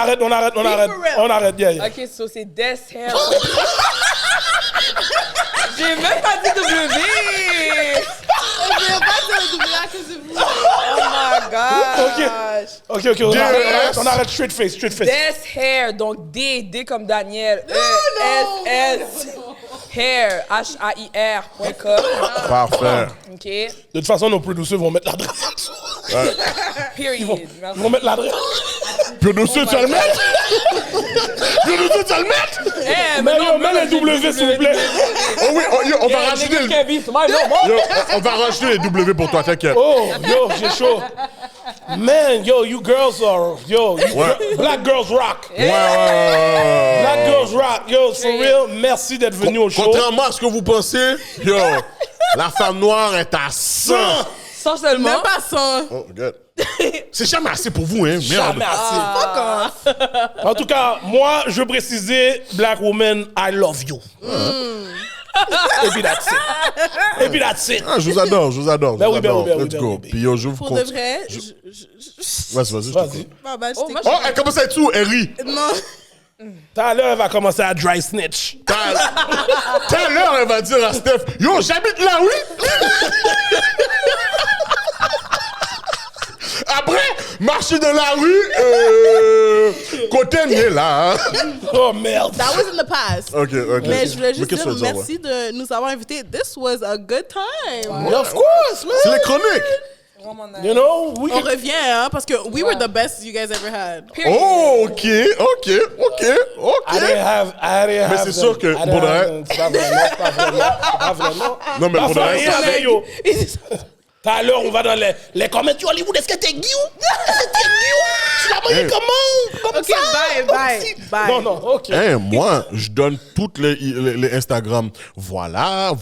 arrête, yeah. Ok, so c'est Deshair. J'ai même pas dit W. Oh my gosh. Ok, on arrête straight face. Deshair, donc D comme Daniel. E-S-S. Hair, H-A-I-R.com. Parfait. Ok. De toute façon, nos producers vont mettre l'adresse en dessous. Period. Ils vont mettre l'adresse. Producer, tu vas le mettre? Producer, tu vas le mettre? Eh, Mais non, mets les W, s'il vous plaît. Oh oui, on va rajouter on va rajouter les W pour toi, t'inquiète. Oh, yo, j'ai chaud. Man, yo, you girls are, black girls rock. Black girls rock. Yo, for real, merci d'être venu au show. Contrairement à ce que vous pensez, yo, la femme noire est à 100. Sans seulement. Même pas 100. Oh, regarde. C'est jamais assez pour vous, hein, merde. Jamais assez. En tout cas, moi, je veux préciser, black woman, I love you. Et puis that's it. Ah, je vous adore. Ben oui. Let's go. Puis yo, je vous Pour de compte. vrai, Vas-y, je te Vas-y. compte. ma bad, Oh, moi, Oh, elle commence à être où, elle rit. Non. Tout à l'heure, elle va commencer à dry snitch. Tout à l'heure, elle va dire à Steph, yo, j'habite là, oui. Après, marcher dans la rue, côté est là. Hein. Oh, merde. That was in the past. Ok. Mais je voulais juste qu'est-ce que dire tu veux dire, merci de nous avoir invités. This was a good time. Of course, man. C'est les chroniques. Vraiment nice. You know, we On can... revient, hein, parce que we were the best you guys ever had. Oh, ok. I didn't have Mais c'est sûr que, pour de vrai- C'est pas vraiment. Non, mais pour de vrai, Rien, mais yo. Tout à l'heure, on va dans les commentaires du Hollywood. Est-ce que t'es Guillaume? Tu l'as mangé comment? Comme Ok, ça? bye. Non, ok. Hein, moi, je donne toutes les Instagram. Voilà,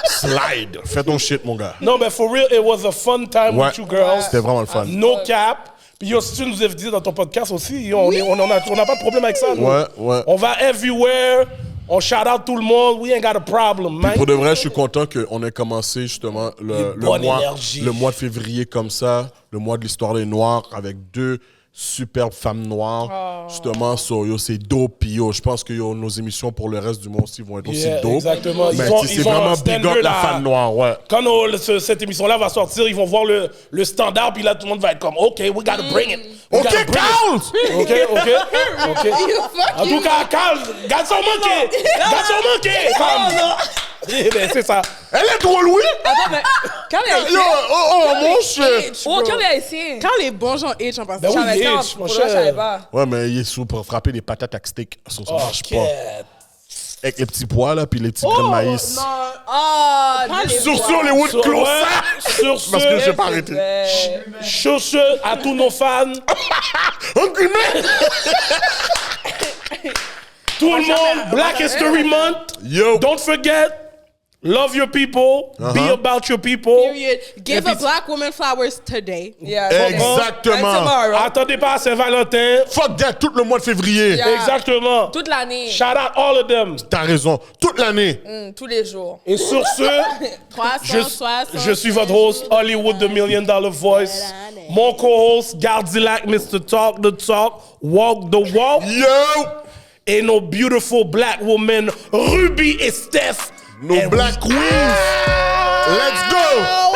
slide. Fais ton shit, mon gars. Non, mais for real, it was a fun time Ouais, with you girls. c'était vraiment le fun. No cap. Puis yo, si tu nous invites dans ton podcast aussi, yo, on n'a pas de problème avec ça. nous. Ouais. On va everywhere. On shout out tout le monde. We ain't got a problem, man. Pour de vrai, je suis content qu'on ait commencé justement bonne énergie. le mois de février comme ça, le mois de l'histoire des Noirs, avec 2 superbes femmes noires. Justement, c'est dope. Puis yo, je pense que nos émissions pour le reste du monde aussi vont être aussi dope. Exactement. Mais c'est ils vraiment ont un big up standard la femme noire, ouais. Quand cette émission-là va sortir, ils vont voir le standard, puis là, tout le monde va être comme, OK, we gotta bring it. We OK, gotta bring Carl! it. OK. En tout cas, Carl, garçon manqué. Ben, c'est ça. Elle est drôle, oui! Attends, mais quand les Yo, Haïtiens... mon cher! Oh, quand les Haïtiens... Quand les bons gens H en passant. Ben oui, Je savais ça, H, mon pour le reste, je cher. savais pas. Ouais, mais il est sous pour frapper des patates à steak. Ça marche pas. Avec les petits pois, là, puis les petits grains de maïs. Ah, Sur Hollywood Sur close. sur Parce que ce, j'ai pas arrêté. sur ce, à tous nos fans, Hungry man! tout le monde, Black History Month. Yo! Don't forget, love your people, be about your people. Period. Give a black woman flowers today. Yeah, Exactement. Attendez pas à Saint-Valentin. Fuck that, tout le mois de février. Yeah. Exactement. Toute l'année. Shout out all of them. T'as raison. Toute l'année. Tous les jours. Et sur ce, 360. je suis votre host, Hollywood, the $1 Million Voice. Mon co-host, Gardilac, Mr. Talk the Talk, Walk the Walk. Yo! Et nos beautiful black women, Ruby et Steph. Nos black queens. Let's go!